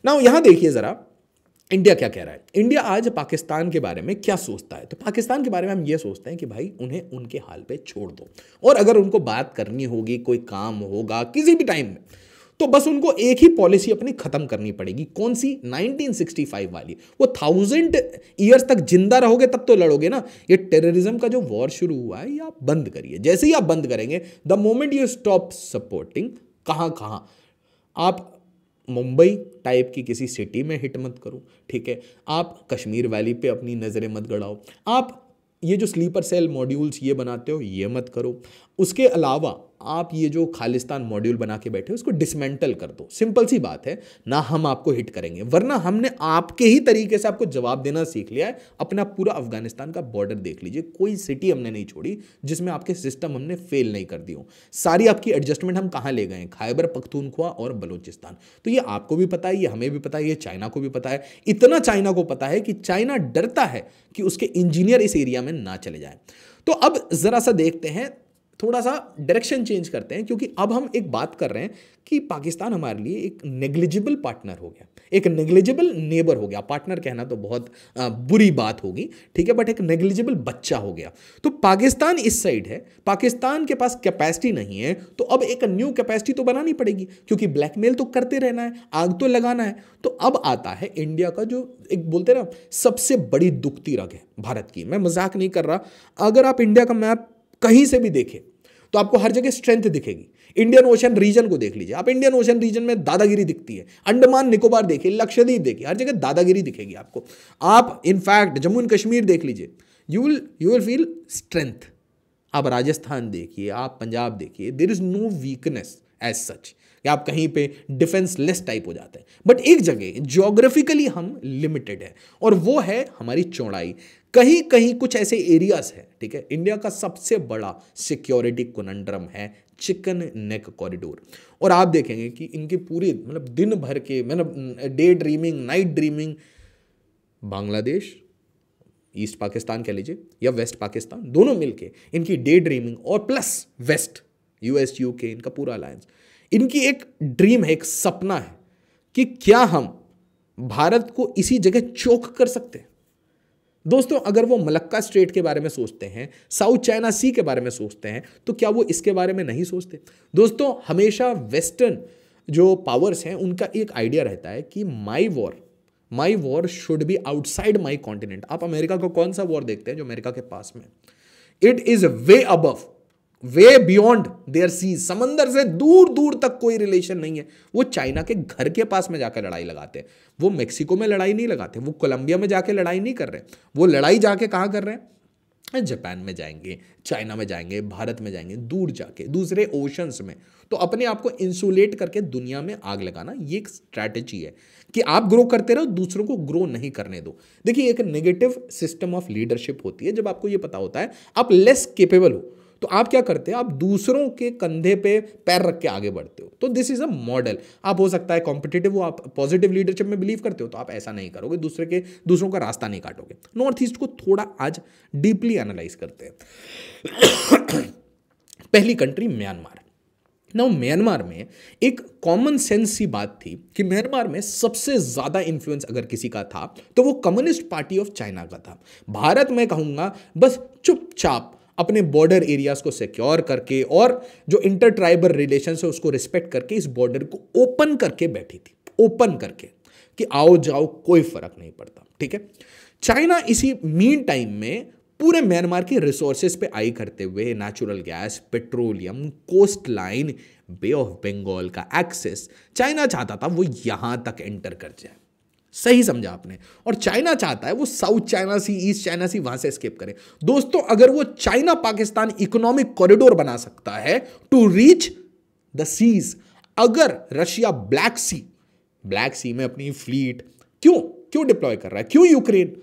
ना। यहां देखिए जरा इंडिया क्या कह रहा है। इंडिया आज पाकिस्तान के बारे में क्या सोचता है? तो पाकिस्तान के बारे में हम ये सोचते हैं कि भाई उन्हें उनके हाल पे छोड़ दो, और अगर उनको बात करनी होगी, कोई काम होगा किसी भी टाइम में, तो बस उनको एक ही पॉलिसी अपनी खत्म करनी पड़ेगी। कौन सी? 1965 वाली। वो 1000 ईयर्स तक जिंदा रहोगे तब तो लड़ोगे ना। ये टेररिज्म का जो वॉर शुरू हुआ है ये आप बंद करिए। जैसे ही आप बंद करेंगे, the moment you stop supporting, कहां आप मुंबई टाइप की किसी सिटी में हिट मत करो, ठीक है, आप कश्मीर वैली पे अपनी नज़रें मत गड़ाओ, आप ये जो स्लीपर सेल मॉड्यूल्स ये बनाते हो ये मत करो, उसके अलावा आप ये जो खालिस्तान मॉड्यूल बना के बैठे हो उसको डिसमेंटल कर दो। सिंपल सी बात है ना, हम आपको हिट करेंगे, वरना हमने आपके ही तरीके से आपको जवाब देना सीख लिया है। अपना पूरा अफगानिस्तान का बॉर्डर देख लीजिए, कोई सिटी हमने नहीं छोड़ी जिसमें आपके सिस्टम हमने फेल नहीं कर दी हो। सारी आपकी एडजस्टमेंट हम कहाँ ले गए हैं? खैबर पख्तूनख्वा और बलूचिस्तान। तो ये आपको भी पता है, ये हमें भी पता है, ये चाइना को भी पता है। इतना चाइना को पता है कि चाइना डरता है कि उसके इंजीनियर इस एरिया में ना चले जाए। तो अब जरा सा देखते हैं थोड़ा सा डायरेक्शन चेंज करते हैं, क्योंकि अब हम एक बात कर रहे हैं कि पाकिस्तान हमारे लिए एक नेग्लिजिबल पार्टनर हो गया, एक नेग्लिजिबल नेबर हो गया। पार्टनर कहना तो बहुत बुरी बात होगी, ठीक है, बट एक नेग्लिजिबल बच्चा हो गया। तो पाकिस्तान इस साइड है, पाकिस्तान के पास कैपेसिटी नहीं है, तो अब एक न्यू कैपेसिटी तो बनानी पड़ेगी, क्योंकि ब्लैकमेल तो करते रहना है, आग तो लगाना है। तो अब आता है इंडिया का जो एक बोलते हैं ना सबसे बड़ी दुखती रग है भारत की। मैं मजाक नहीं कर रहा, अगर आप इंडिया का मैप कहीं से भी देखें तो आपको हर जगह स्ट्रेंथ दिखेगी। इंडियन ओशन रीजन को देख लीजिए आप, इंडियन ओशन रीजन में दादागिरी दिखती है। अंडमान निकोबार देखिए, लक्षद्वीप देखिए, हर जगह दादागिरी दिखेगी आपको। आप इनफैक्ट जम्मू एंड कश्मीर देख लीजिए, यू विल फील स्ट्रेंथ। आप राजस्थान देखिए, आप पंजाब देखिए, there is no weakness as such कि आप कहीं पे डिफेंसलेस टाइप हो जाते हैं। बट एक जगह ज्योग्राफिकली हम लिमिटेड है, और वो है हमारी चौड़ाई। कहीं कहीं कुछ ऐसे एरियाज है, ठीक है। इंडिया का सबसे बड़ा सिक्योरिटी कॉन्ड्रम है चिकन नेक कॉरिडोर, और आप देखेंगे कि इनके पूरे मतलब दिन भर के मतलब day dreaming, night dreaming, Bangladesh, east Pakistan कह लीजिए या वेस्ट पाकिस्तान, दोनों मिलके इनकी डे ड्रीमिंग, और प्लस वेस्ट यूएस यूके, इनका पूरा अलायंस, इनकी एक ड्रीम है, एक सपना है कि क्या हम भारत को इसी जगह चोक कर सकते हैं। दोस्तों अगर वो मलक्का स्ट्रेट के बारे में सोचते हैं, साउथ चाइना सी के बारे में सोचते हैं, तो क्या वो इसके बारे में नहीं सोचते। दोस्तों हमेशा वेस्टर्न जो पावर्स हैं उनका एक आइडिया रहता है कि my war should be outside my continent. आप अमेरिका को कौन सा वॉर देखते हैं जो अमेरिका के पास में, it is way above, way beyond their seas, समंदर से दूर दूर तक कोई रिलेशन नहीं है। वो चाइना के घर के पास में जाकर लड़ाई लगाते हैं, वो मेक्सिको में लड़ाई नहीं लगाते, वो कोलंबिया में जाके लड़ाई नहीं कर रहे, वो लड़ाई जाके कहाँ कर रहे हैं, जापान में जाएंगे, चाइना में जाएंगे, भारत में जाएंगे, दूर जाके दूसरे ओशंस में। तो अपने आप को इंसुलेट करके दुनिया में आग लगाना, ये एक स्ट्रैटेजी है कि आप ग्रो करते रहो, दूसरों को ग्रो नहीं करने दो। देखिए एक नेगेटिव सिस्टम ऑफ लीडरशिप होती है, जब आपको ये पता होता है आप लेस केपेबल हो, तो आप क्या करते हैं, आप दूसरों के कंधे पे पैर रख के आगे बढ़ते हो। तो दिस इज अ मॉडल। आप हो सकता है कॉम्पिटिटिव हो, आप पॉजिटिव लीडरशिप में बिलीव करते हो, तो आप ऐसा नहीं करोगे, दूसरों का रास्ता नहीं काटोगे। नॉर्थ ईस्ट को थोड़ा आज डीपली एनालाइज करते हैं। पहली कंट्री म्यांमार। नाउ म्यांमार में एक कॉमन सेंस सी बात थी कि म्यांमार में सबसे ज्यादा इन्फ्लुएंस अगर किसी का था तो वो कम्युनिस्ट पार्टी ऑफ चाइना का था। भारत में कहूंगा बस चुपचाप अपने बॉर्डर एरियाज को सिक्योर करके और जो इंटर ट्राइबल रिलेशन है उसको रिस्पेक्ट करके इस बॉर्डर को ओपन करके बैठी थी, ओपन करके कि आओ जाओ कोई फर्क नहीं पड़ता, ठीक है। चाइना इसी मीन टाइम में पूरे म्यांमार के रिसोर्सेज पे आई करते हुए natural gas, petroleum, coastline, bay of Bengal का एक्सेस चाइना चाहता था वो यहां तक एंटर कर जाए। सही समझा आपने। और चाइना चाहता है वो साउथ चाइना सी, ईस्ट चाइना सी वहां से एस्केप करे। दोस्तों अगर वो चाइना पाकिस्तान इकोनॉमिक कॉरिडोर बना सकता है टू रीच द सीज, अगर रशिया ब्लैक सी में अपनी फ्लीट क्यों डिप्लॉय कर रहा है, क्यों यूक्रेन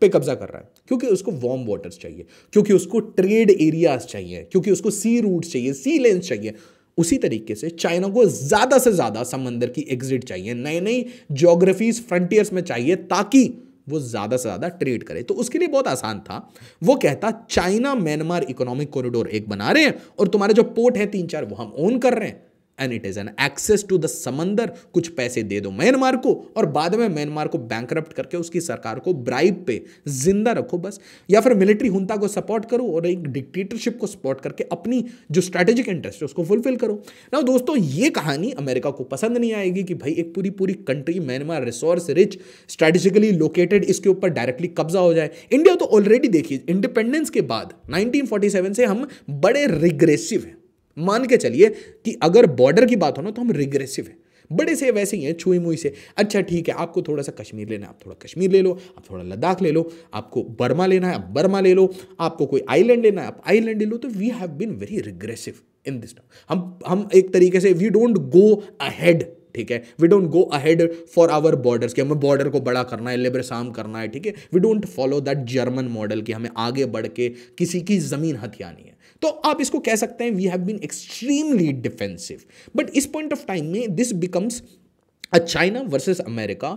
पे कब्जा कर रहा है, क्योंकि उसको वार्म वाटर्स चाहिए, क्योंकि उसको ट्रेड एरियाज चाहिए, क्योंकि उसको सी रूट चाहिए, सी लेन्स चाहिए। उसी तरीके से चाइना को ज्यादा से ज्यादा समंदर की एग्जिट चाहिए, नई नई ज्योग्राफीज फ्रंटियर्स में चाहिए, ताकि वो ज्यादा से ज्यादा ट्रेड करे। तो उसके लिए बहुत आसान था, वो कहता चाइना म्यांमार इकोनॉमिक कॉरिडोर एक बना रहे हैं और तुम्हारे जो पोर्ट है 3-4 वो हम ओन कर रहे हैं, and it is an access to the समंदर। कुछ पैसे दे दो म्यांमार को और बाद में म्यांमार को बैंकरप्ट करके उसकी सरकार को ब्राइब पे जिंदा रखो बस, या फिर मिलिट्री हुंता को सपोर्ट करो और एक डिक्टेटरशिप को सपोर्ट करके अपनी जो स्ट्रैटेजिक इंटरेस्ट है उसको फुलफिल करो ना। दोस्तों ये कहानी अमेरिका को पसंद नहीं आएगी कि भाई एक पूरी country Myanmar resource rich, strategically located, इसके ऊपर डायरेक्टली कब्जा हो जाए। इंडिया तो ऑलरेडी देखिए इंडिपेंडेंस के बाद 1947 से हम बड़े रिग्रेसिव हैं। मान के चलिए कि अगर बॉर्डर की बात हो ना तो हम रिग्रेसिव हैं, बड़े से वैसे ही हैं, छुई मुई से। अच्छा ठीक है, आपको थोड़ा सा कश्मीर लेना है आप थोड़ा कश्मीर ले लो, आप थोड़ा लद्दाख ले लो, आपको बर्मा लेना है आप बर्मा ले लो, आपको कोई आइलैंड लेना है आप आइलैंड ले लो। तो we have been very regressive in this. हम एक तरीके से वी डोंट गो अहेड, ठीक है, we don't go ahead for our borders कि हमें बॉर्डर को बड़ा करना है, लिबरसाम करना है, ठीक है। We don't follow that German model कि हमें आगे बढ़ के किसी की जमीन हथियानी है। तो आप इसको कह सकते हैं we have been extremely defensive. But इस पॉइंट ऑफ टाइम में this becomes a China versus America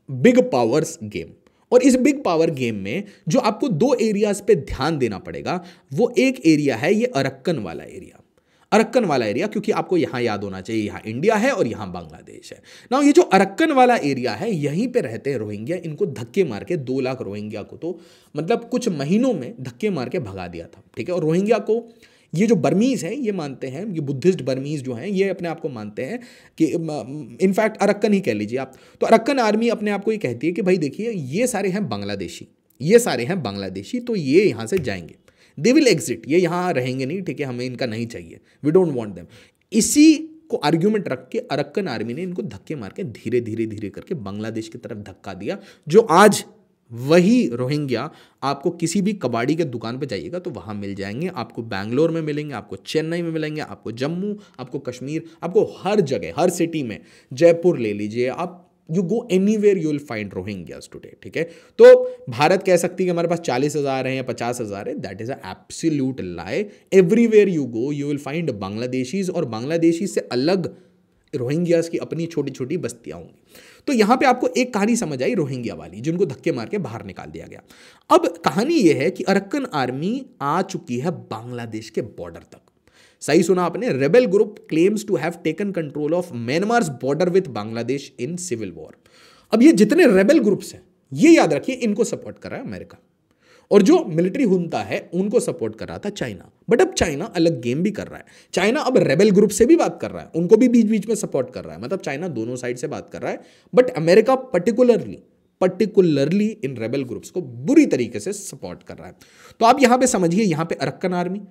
big powers game. और इस बिग पावर गेम में जो आपको दो एरियाज पे ध्यान देना पड़ेगा, वो एक एरिया है ये अरक्कन वाला एरिया। अरक्कन वाला एरिया, क्योंकि आपको यहां याद होना चाहिए यहां इंडिया है और यहां बांग्लादेश है ना। ये जो अरक्कन वाला एरिया है, यहीं पे रहते हैं रोहिंग्या। इनको धक्के मार के 2 लाख रोहिंग्या को तो मतलब कुछ महीनों में धक्के मार के भगा दिया था, ठीक है। और रोहिंग्या को ये जो बर्मीज हैं ये मानते हैं, ये बुद्धिस्ट बर्मीज जो हैं ये अपने आप को मानते हैं कि इनफैक्ट अरक्कन ही कह लीजिए आप। तो अरक्कन आर्मी अपने आप को ये कहती है कि भाई देखिए ये सारे हैं बांग्लादेशी, ये सारे हैं बांग्लादेशी, तो ये यहाँ से जाएंगे, दे विल एग्जिट, ये यहाँ रहेंगे नहीं, ठीक है, हमें इनका नहीं चाहिए, वी डोंट वांट देम। इसी को आर्ग्यूमेंट रख के अरक्कन आर्मी ने इनको धक्के मार के धीरे धीरे धीरे करके बांग्लादेश की तरफ धक्का दिया। जो आज वही रोहिंग्या आपको किसी भी कबाड़ी के दुकान पे जाइएगा तो वहां मिल जाएंगे, आपको बैंगलोर में मिलेंगे, आपको चेन्नई में मिलेंगे, आपको जम्मू, आपको कश्मीर, आपको हर जगह, हर सिटी में, जयपुर ले लीजिए आप, you go anywhere you will find Rohingyas today, ठीक है। तो भारत कह सकती है कि हमारे पास 40,000 हैं या 50,000 है, that is a absolute lie. Everywhere you go you will find Bangladeshis, और बांग्लादेशी से अलग रोहिंग्यास की अपनी छोटी छोटी बस्तियां होंगी। तो यहां पे आपको एक कहानी समझ आई रोहिंग्या वाली, जिनको धक्के मार के बाहर निकाल दिया गया। अब कहानी यह है कि अरक्कन आर्मी आ चुकी है बांग्लादेश के बॉर्डर तक। सही सुना आपने, rebel group claims to have taken control of Myanmar's border with Bangladesh in civil war. अब ये जितने रेबेल ग्रुप्स हैं, ये याद रखिए, इनको सपोर्ट कर रहा है अमेरिका, और जो मिलिट्री हुंता है उनको सपोर्ट कर रहा था चाइना। बट अब चाइना अलग गेम भी कर रहा है। चाइना अब रेबेल ग्रुप से भी बात कर रहा है, उनको भी बीच बीच में सपोर्ट कर रहा है, मतलब चाइना दोनों साइड से बात कर रहा है। But America particularly in rebel groups को बुरी तरीके से सपोर्ट कर रहा है। तो आप यहां पे समझिए, यहां पे अरक्कन आर्मी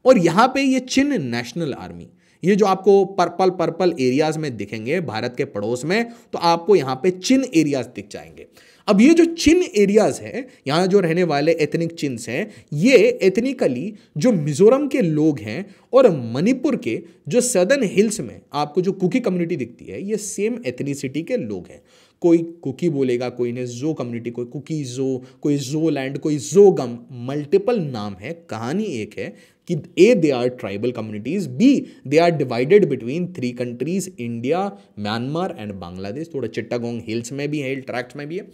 और यहां पे ये चिन नेशनल आर्मी, ये जो आपको पर्पल एरियाज में दिखेंगे भारत के पड़ोस में, तो आपको यहां पे चिन एरियाज दिख जाएंगे। अब ये जो चिन एरियाज है, यहां जो रहने वाले एथनिक चिन्स हैं, ये एथनिकली जो मिजोरम के लोग हैं और मणिपुर के जो सदर्न हिल्स में आपको जो कुकी कम्युनिटी दिखती है, ये सेम एथनिसिटी के लोग हैं। कोई कुकी बोलेगा, कोई ने जो कम्युनिटी, कोई कुकी जो, कोई जो लैंड, कोई जोगम, मल्टीपल नाम है। कहानी एक है कि A they are tribal communities, B they are divided between 3 countries, India, Myanmar and Bangladesh. थोड़ा चिट्टागोंग हिल्स में भी है, हिल ट्रैक्ट्स में भी है।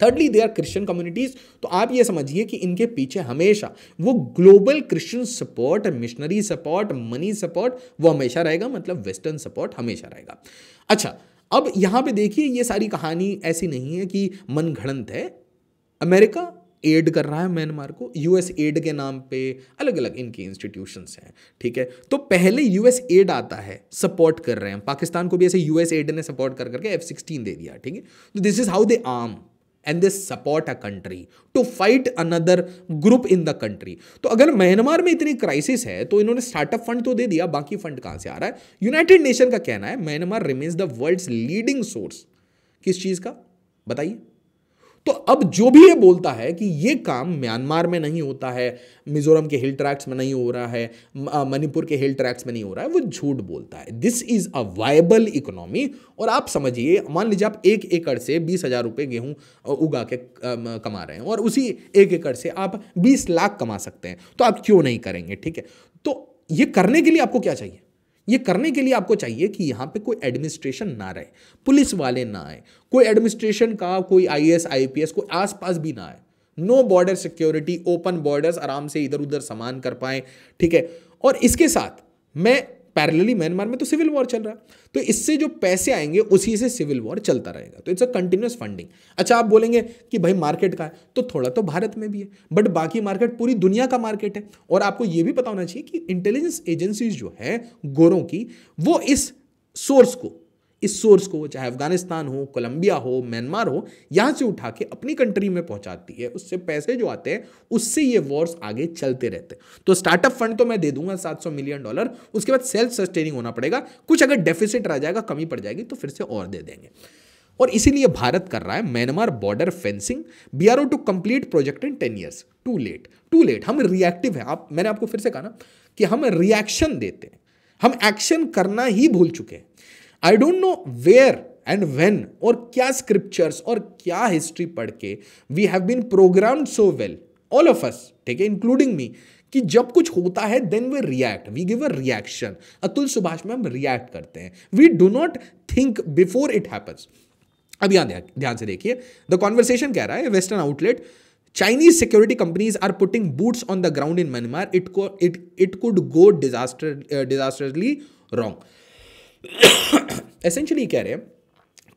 Thirdly they are Christian communities. तो आप ये समझिए कि इनके पीछे हमेशा वो global Christian support, missionary support, money support वो हमेशा रहेगा, मतलब वेस्टर्न सपोर्ट हमेशा रहेगा। अच्छा, अब यहां पे देखिए, ये सारी कहानी ऐसी नहीं है कि मनगढ़ंत है। अमेरिका एड कर रहा है म्यांमार को, यूएस एड के नाम पे अलग अलग इनके इंस्टीट्यूशंस हैं, ठीक है। तो पहले यूएस एड आता है, सपोर्ट कर रहे हैं पाकिस्तान को भी, ऐसे यूएस एड ने सपोर्ट कर करके F-16 दे दिया, ठीक है। तो this is how they arm and they support a country to fight another group in the country। तो अगर म्यांमार में इतनी क्राइसिस है तो इन्होंने स्टार्टअप फंड तो दे दिया, बाकी फंड कहां से आ रहा है? यूनाइटेड नेशन का कहना है Myanmar remains the world's leading source. किस चीज का बताइए? तो अब जो भी ये बोलता है कि ये काम म्यांमार में नहीं होता है, मिजोरम के हिल ट्रैक्ट्स में नहीं हो रहा है, मणिपुर के हिल ट्रैक्ट्स में नहीं हो रहा है, वो झूठ बोलता है। This is a viable economy. और आप समझिए, मान लीजिए आप 1 एकड़ से 20,000 रुपये गेहूं उगा के कमा रहे हैं, और उसी 1 एकड़ से आप 20 लाख कमा सकते हैं, तो आप क्यों नहीं करेंगे? ठीक है, तो ये करने के लिए आपको क्या चाहिए? ये करने के लिए आपको चाहिए कि यहां पे कोई एडमिनिस्ट्रेशन ना रहे, पुलिस वाले ना आए, कोई एडमिनिस्ट्रेशन का कोई IAS IPS कोई आसपास भी ना आए, no border security, open borders, आराम से इधर उधर सामान कर पाए, ठीक है। और इसके साथ मैं पैरेलली म्यांमार में तो सिविल वॉर चल रहा है, तो इससे जो पैसे आएंगे उसी से सिविल वॉर चलता रहेगा। तो इट्स अ कंटिन्यूअस फंडिंग। अच्छा, आप बोलेंगे कि भाई मार्केट का है, तो थोड़ा तो भारत में भी है, बट बाकी मार्केट पूरी दुनिया का मार्केट है। और आपको यह भी पता होना चाहिए कि इंटेलिजेंस एजेंसीज जो है गोरों की, वो इस सोर्स को चाहे अफगानिस्तान हो, कोलंबिया हो, म्यांमार हो, यहां से उठा के अपनी कंट्री में पहुंचाती है। उससे पैसे जो आते हैं उससे ये वॉर्स आगे चलते रहते हैं। तो स्टार्टअप फंड तो मैं दे दूंगा $700 मिलियन, उसके बाद सेल्फ सस्टेनिंग होना पड़ेगा। कुछ अगर डेफिसिट रह जाएगा, कमी पड़ जाएगी, तो फिर से और दे देंगे। और इसीलिए भारत कर रहा है Myanmar border fencing, BRO to complete project in 10 years। Too late. हम रिएक्टिव है। मैंने आपको फिर से कहा ना कि हम रिएक्शन देते हैं, हम एक्शन करना ही भूल चुके हैं। I don't know where and when, और क्या स्क्रिप्चर्स और क्या हिस्ट्री पढ़ के we have been programmed so well, all of us, ठीक है, इंक्लूडिंग मी, कि जब कुछ होता है then we react, we give a reaction. Atul Subhash में हम रिएक्ट करते हैं, we do not think before it happens. अब यहां ध्यान से देखिए, द कॉन्वर्सेशन कह रहा है western outlet, Chinese security companies are putting boots on the ground in Myanmar, it could go disastrously wrong. Essentially कह रहे हैं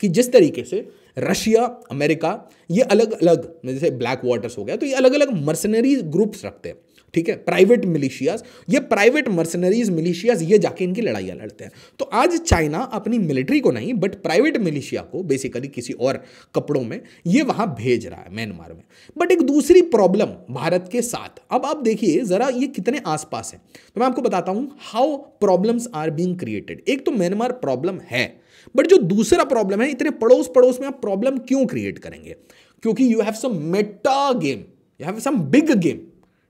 कि जिस तरीके से रशिया, अमेरिका, ये अलग अलग, जैसे ब्लैक वाटर्स हो गया, तो ये अलग अलग मर्सनरी ग्रुप्स रखते हैं, ठीक है, प्राइवेट मिलिशियाज, ये प्राइवेट मर्सनरीज मिलिशियाज ये जाके इनकी लड़ाइयाँ लड़ते हैं। तो आज चाइना अपनी मिलिट्री को नहीं बट प्राइवेट मिलिशिया को बेसिकली किसी और कपड़ों में ये वहां भेज रहा है म्यांमार में। बट एक दूसरी प्रॉब्लम भारत के साथ, अब आप देखिए जरा ये कितने आसपास है, तो मैं आपको बताता हूं how problems are being created. एक तो म्यांमार प्रॉब्लम है, बट जो दूसरा प्रॉब्लम है, इतने पड़ोस पड़ोस में आप प्रॉब्लम क्यों क्रिएट करेंगे? क्योंकि you have some meta game, you have some big game,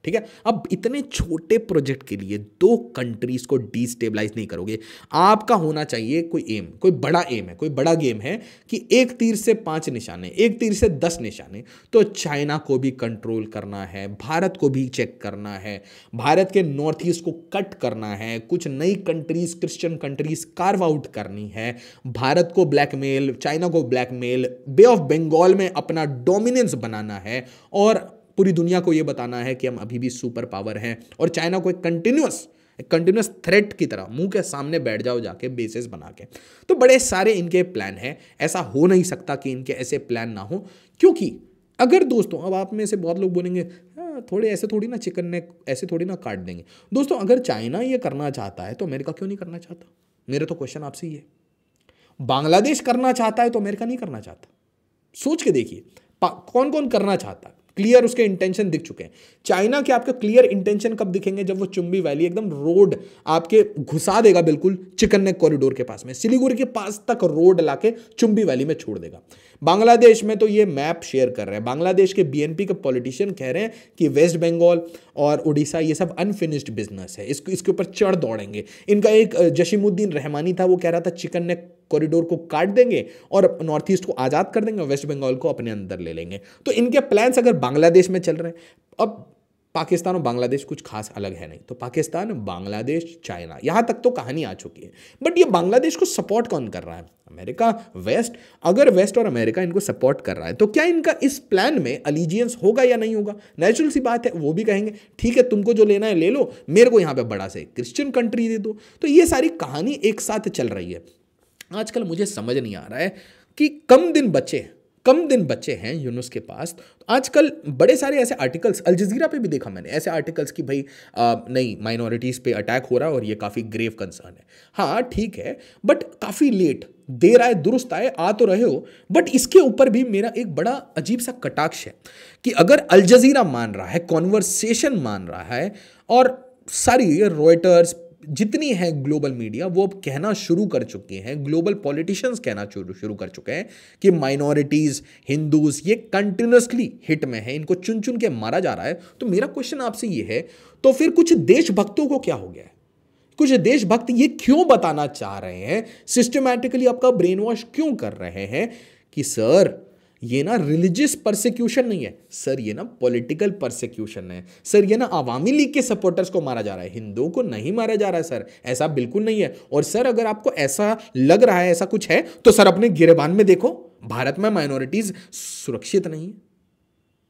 ठीक है। अब इतने छोटे प्रोजेक्ट के लिए दो कंट्रीज को डिस्टेबलाइज नहीं करोगे। आपका होना चाहिए कोई एम, कोई बड़ा एम है, कोई बड़ा गेम है कि एक तीर से 5 निशाने, एक तीर से 10 निशाने। तो चाइना को भी कंट्रोल करना है, भारत को भी चेक करना है, भारत के नॉर्थ ईस्ट को कट करना है, कुछ नई countries, Christian countries carve out करनी है, भारत को ब्लैकमेल, चाइना को ब्लैकमेल, बे ऑफ बंगाल में अपना डोमिनेंस बनाना है और पूरी दुनिया को यह बताना है कि हम अभी भी सुपर पावर हैं, और चाइना को एक कंटिन्यूस थ्रेट की तरह मुंह के सामने बैठ जाओ जाके बेसिस बना के। तो बड़े सारे इनके प्लान हैं, ऐसा हो नहीं सकता कि इनके ऐसे प्लान ना हो। क्योंकि अगर दोस्तों, अब आप में से बहुत लोग बोलेंगे थोड़े ऐसे थोड़ी ना चिकन ने ऐसे थोड़ी ना काट देंगे। दोस्तों अगर चाइना ये करना चाहता है तो अमेरिका क्यों नहीं करना चाहता? मेरा तो क्वेश्चन आपसे ही है। बांग्लादेश करना चाहता है तो अमेरिका नहीं करना चाहता? सोच के देखिए कौन कौन करना चाहता है। क्लियर उसके इंटेंशन दिख चुके हैं। चाइना के आपके क्लियर इंटेंशन कब दिखेंगे? जब वो चुंबी वैली एकदम रोड आपके घुसा देगा बिल्कुल चिकन नेक कॉरिडोर के पास में, सिलीगुड़ी के पास तक रोड लाके चुंबी वैली में छोड़ देगा। बांग्लादेश में तो ये मैप शेयर कर रहे हैं, बांग्लादेश के बीएनपी के पॉलिटिशियन कह रहे हैं कि वेस्ट बंगाल और उड़ीसा ये सब अनफिनिश्ड बिजनेस है, इसके ऊपर चढ़ दौड़ेंगे। इनका एक जशीमुद्दीन रहमानी था, वो कह रहा था चिकन नेक कॉरिडोर को काट देंगे और नॉर्थ ईस्ट को आज़ाद कर देंगे और वेस्ट बंगाल को अपने अंदर ले लेंगे। तो इनके प्लान्स अगर बांग्लादेश में चल रहे हैं, अब पाकिस्तान और बांग्लादेश कुछ खास अलग है नहीं, तो पाकिस्तान, बांग्लादेश, चाइना, यहां तक तो कहानी आ चुकी है। बट ये बांग्लादेश को सपोर्ट कौन कर रहा है? America, west. अगर वेस्ट और अमेरिका इनको सपोर्ट कर रहा है तो क्या इनका इस प्लान में अलीजियंस होगा या नहीं होगा? नेचुरल सी बात है, वो भी कहेंगे ठीक है तुमको जो लेना है ले लो, मेरे को यहां पे बड़ा से क्रिश्चियन कंट्री दे दो। तो ये सारी कहानी एक साथ चल रही है। आजकल मुझे समझ नहीं आ रहा है कि कम दिन बचे हैं यूनुस के पास। तो आजकल बड़े सारे ऐसे आर्टिकल्स, अल जजीरा पे भी देखा मैंने ऐसे आर्टिकल्स कि भाई नहीं, माइनॉरिटीज़ पे अटैक हो रहा है और ये काफ़ी ग्रेव कंसर्न है। हाँ ठीक है, बट काफ़ी लेट, देर आए दुरुस्त आए, आ तो रहे हो। बट इसके ऊपर भी मेरा एक बड़ा अजीब सा कटाक्ष है कि अगर अल जजीरा मान रहा है, कॉन्वर्सेशन मान रहा है, और सारी रॉयटर्स जितनी है ग्लोबल मीडिया वो अब कहना शुरू कर चुके हैं, ग्लोबल पॉलिटिशियंस कहना शुरू कर चुके हैं कि माइनॉरिटीज, हिंदूज ये कंटिन्यूसली हिट में है, इनको चुन चुन के मारा जा रहा है। तो मेरा क्वेश्चन आपसे ये है, तो फिर कुछ देशभक्तों को क्या हो गया है? कुछ देशभक्त ये क्यों बताना चाह रहे हैं, सिस्टमैटिकली आपका ब्रेन वॉश क्यों कर रहे हैं कि सर ये ना रिलीजियस परसिक्यूशन नहीं है सर, ये ना पॉलिटिकल परसिक्यूशन है सर, ये ना आवामी लीग के सपोर्टर्स को मारा जा रहा है, हिंदुओं को नहीं मारा जा रहा है सर, ऐसा बिल्कुल नहीं है। और सर अगर आपको ऐसा लग रहा है, ऐसा कुछ है, तो सर अपने गिरेबान में देखो, भारत में माइनॉरिटीज सुरक्षित नहीं है।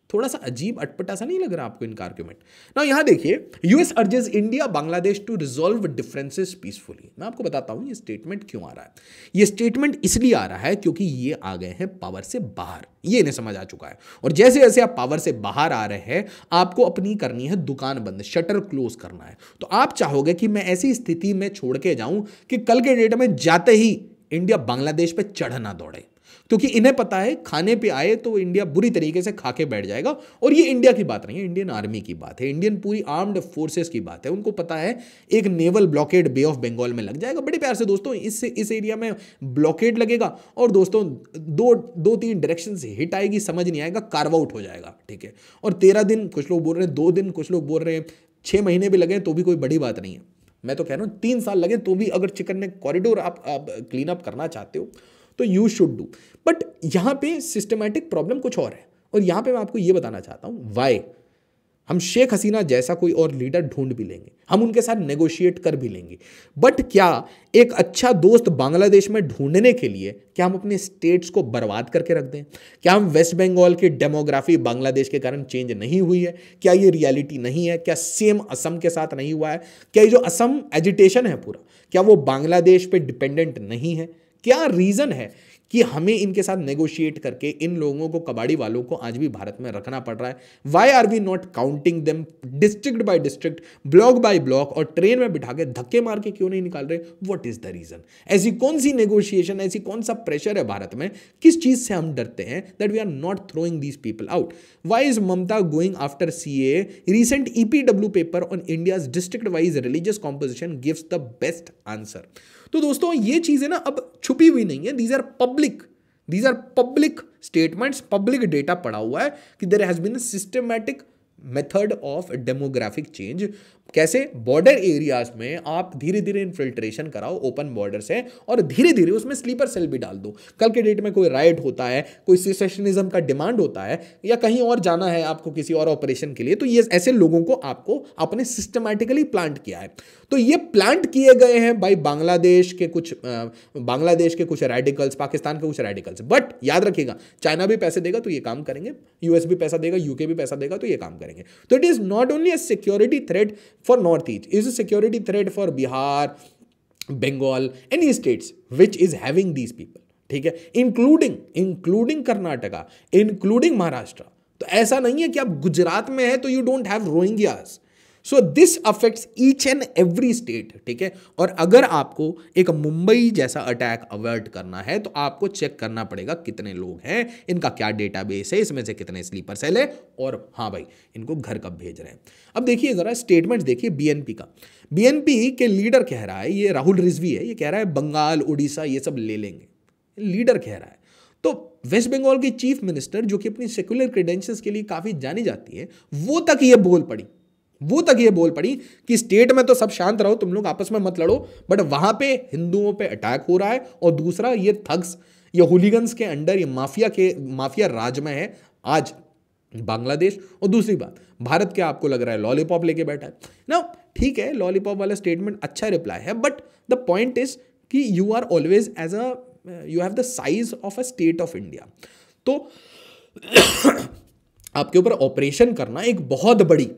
थोड़ा सा अजीब अटपटा सा नहीं लग रहा आपको इनका आर्ग्यूमेंट? ना यहां देखिए, US urges India Bangladesh to resolve differences peacefully. मैं आपको बताता हूं ये स्टेटमेंट क्यों आ रहा है। ये स्टेटमेंट इसलिए आ रहा है क्योंकि ये आ गए हैं पावर से बाहर, ये इन्हें समझ आ चुका है। और जैसे जैसे आप पावर से बाहर आ रहे हैं, आपको अपनी करनी है दुकान बंद, शटर क्लोज करना है। तो आप चाहोगे कि मैं ऐसी स्थिति में छोड़ के जाऊं कि कल के डेट में जाते ही इंडिया बांग्लादेश पे चढ़ ना दौड़े, क्योंकि इन्हें पता है खाने पे आए तो इंडिया बुरी तरीके से खा के बैठ जाएगा। और ये इंडिया की बात नहीं है, इंडियन आर्मी की बात है, इंडियन पूरी आर्म्ड फोर्सेस की बात है। उनको पता है एक naval blockade bay of Bengal में लग जाएगा। बड़े प्यार से दोस्तों, इस एरिया में ब्लॉकेड लगेगा और दोस्तों दो तीन डायरेक्शन से हिट आएगी, समझ नहीं आएगा, कार्व आउट हो जाएगा, ठीक है। और 13 दिन कुछ लोग बोल रहे हैं, 2 दिन कुछ लोग बोल रहे हैं, 6 महीने भी लगे तो भी कोई बड़ी बात नहीं है। मैं तो कह रहा हूँ 3 साल लगे तो भी अगर चिकन नेक कॉरिडोर आप क्लीन अप करना चाहते हो तो यू शुड डू। बट यहां पे सिस्टमैटिक प्रॉब्लम कुछ और है, और यहां पे मैं आपको ये बताना चाहता हूं वाई हम शेख हसीना जैसा कोई और लीडर ढूंढ भी लेंगे, हम उनके साथ नेगोशिएट कर भी लेंगे, बट क्या एक अच्छा दोस्त बांग्लादेश में ढूंढने के लिए क्या हम अपने स्टेट्स को बर्बाद करके रख दें? क्या हम वेस्ट बंगाल की डेमोग्राफी बांग्लादेश के कारण चेंज नहीं हुई है? क्या ये रियलिटी नहीं है? क्या सेम असम के साथ नहीं हुआ है? क्या ये जो असम एजिटेशन है पूरा, क्या वो बांग्लादेश पे डिपेंडेंट नहीं है? क्या रीजन है कि हमें इनके साथ नेगोशिएट करके इन लोगों को, कबाड़ी वालों को आज भी भारत में रखना पड़ रहा है? Why are we not counting them district by district, block by block, और ट्रेन में बिठा के धक्के मार के क्यों नहीं निकाल रहे? What is the reason? ऐसी कौन सी नेगोशिएशन, ऐसी कौन सा प्रेशर है भारत में? किस चीज से हम डरते हैं that we are not throwing these people out? Why is Mamata going after CAA? Recent EPW paper on India's district wise religious composition gives the best answer. तो दोस्तों ये चीजें ना अब छुपी हुई नहीं है, these are public statements, public data पड़ा हुआ है कि there has been a systematic method of demographic change. कैसे? बॉर्डर एरियाज में आप धीरे धीरे इन्फिल्ट्रेशन कराओ ओपन बॉर्डर से, और धीरे धीरे उसमें स्लीपर सेल भी डाल दो। कल के डेट में कोई राइट होता है, कोई सेसेशनिज्म का डिमांड होता है, या कहीं और जाना है आपको किसी और ऑपरेशन के लिए, तो ये ऐसे लोगों को आपको आपने सिस्टमैटिकली प्लांट किया है। तो ये प्लांट किए गए हैं बाई बांग्लादेश के कुछ रेडिकल्स, पाकिस्तान के कुछ रेडिकल्स। बट याद रखिएगा, चाइना भी पैसे देगा तो ये काम करेंगे, US भी पैसा देगा, UK भी पैसा देगा तो ये काम करेंगे। तो it is not only a security threat for Northeast, is a security threat for Bihar, Bengal, any states which is having these people, ठीक है, इंक्लूडिंग कर्नाटका, इंक्लूडिंग महाराष्ट्र। तो ऐसा नहीं है कि आप गुजरात में है तो you don't have Rohingyas. So this affects each and every state, ठीक है। और अगर आपको एक मुंबई जैसा अटैक अवॉइड करना है तो आपको चेक करना पड़ेगा कितने लोग हैं, इनका क्या डेटाबेस है, इसमें से कितने स्लीपर सेल है, और हाँ भाई इनको घर कब भेज रहे हैं। अब देखिए जरा स्टेटमेंट देखिए BNP का। BNP के लीडर कह रहा है, ये राहुल रिजवी है, ये कह रहा है बंगाल, उड़ीसा ये सब ले लेंगे, लीडर कह रहा है। तो वेस्ट बंगाल की चीफ मिनिस्टर जो कि अपनी सेक्युलर क्रेडेंशियल्स के लिए काफी जानी जाती है, वो तक ये बोल पड़ी कि स्टेट में तो सब शांत रहो, तुम लोग आपस में मत लड़ो, बट वहां पे हिंदुओं पे अटैक हो रहा है, और दूसरा ये थग्स, ये हुलिगन्स के अंडर, ये माफिया राज में है आज बांग्लादेश। और दूसरी बात, भारत क्या आपको लग रहा है लॉलीपॉप लेके बैठा है ना? ठीक है, लॉलीपॉप वाला स्टेटमेंट अच्छा रिप्लाई है, बट द पॉइंट इज कि you are always you have the size of a state of India. तो आपके ऊपर ऑपरेशन करना एक बहुत बड़ी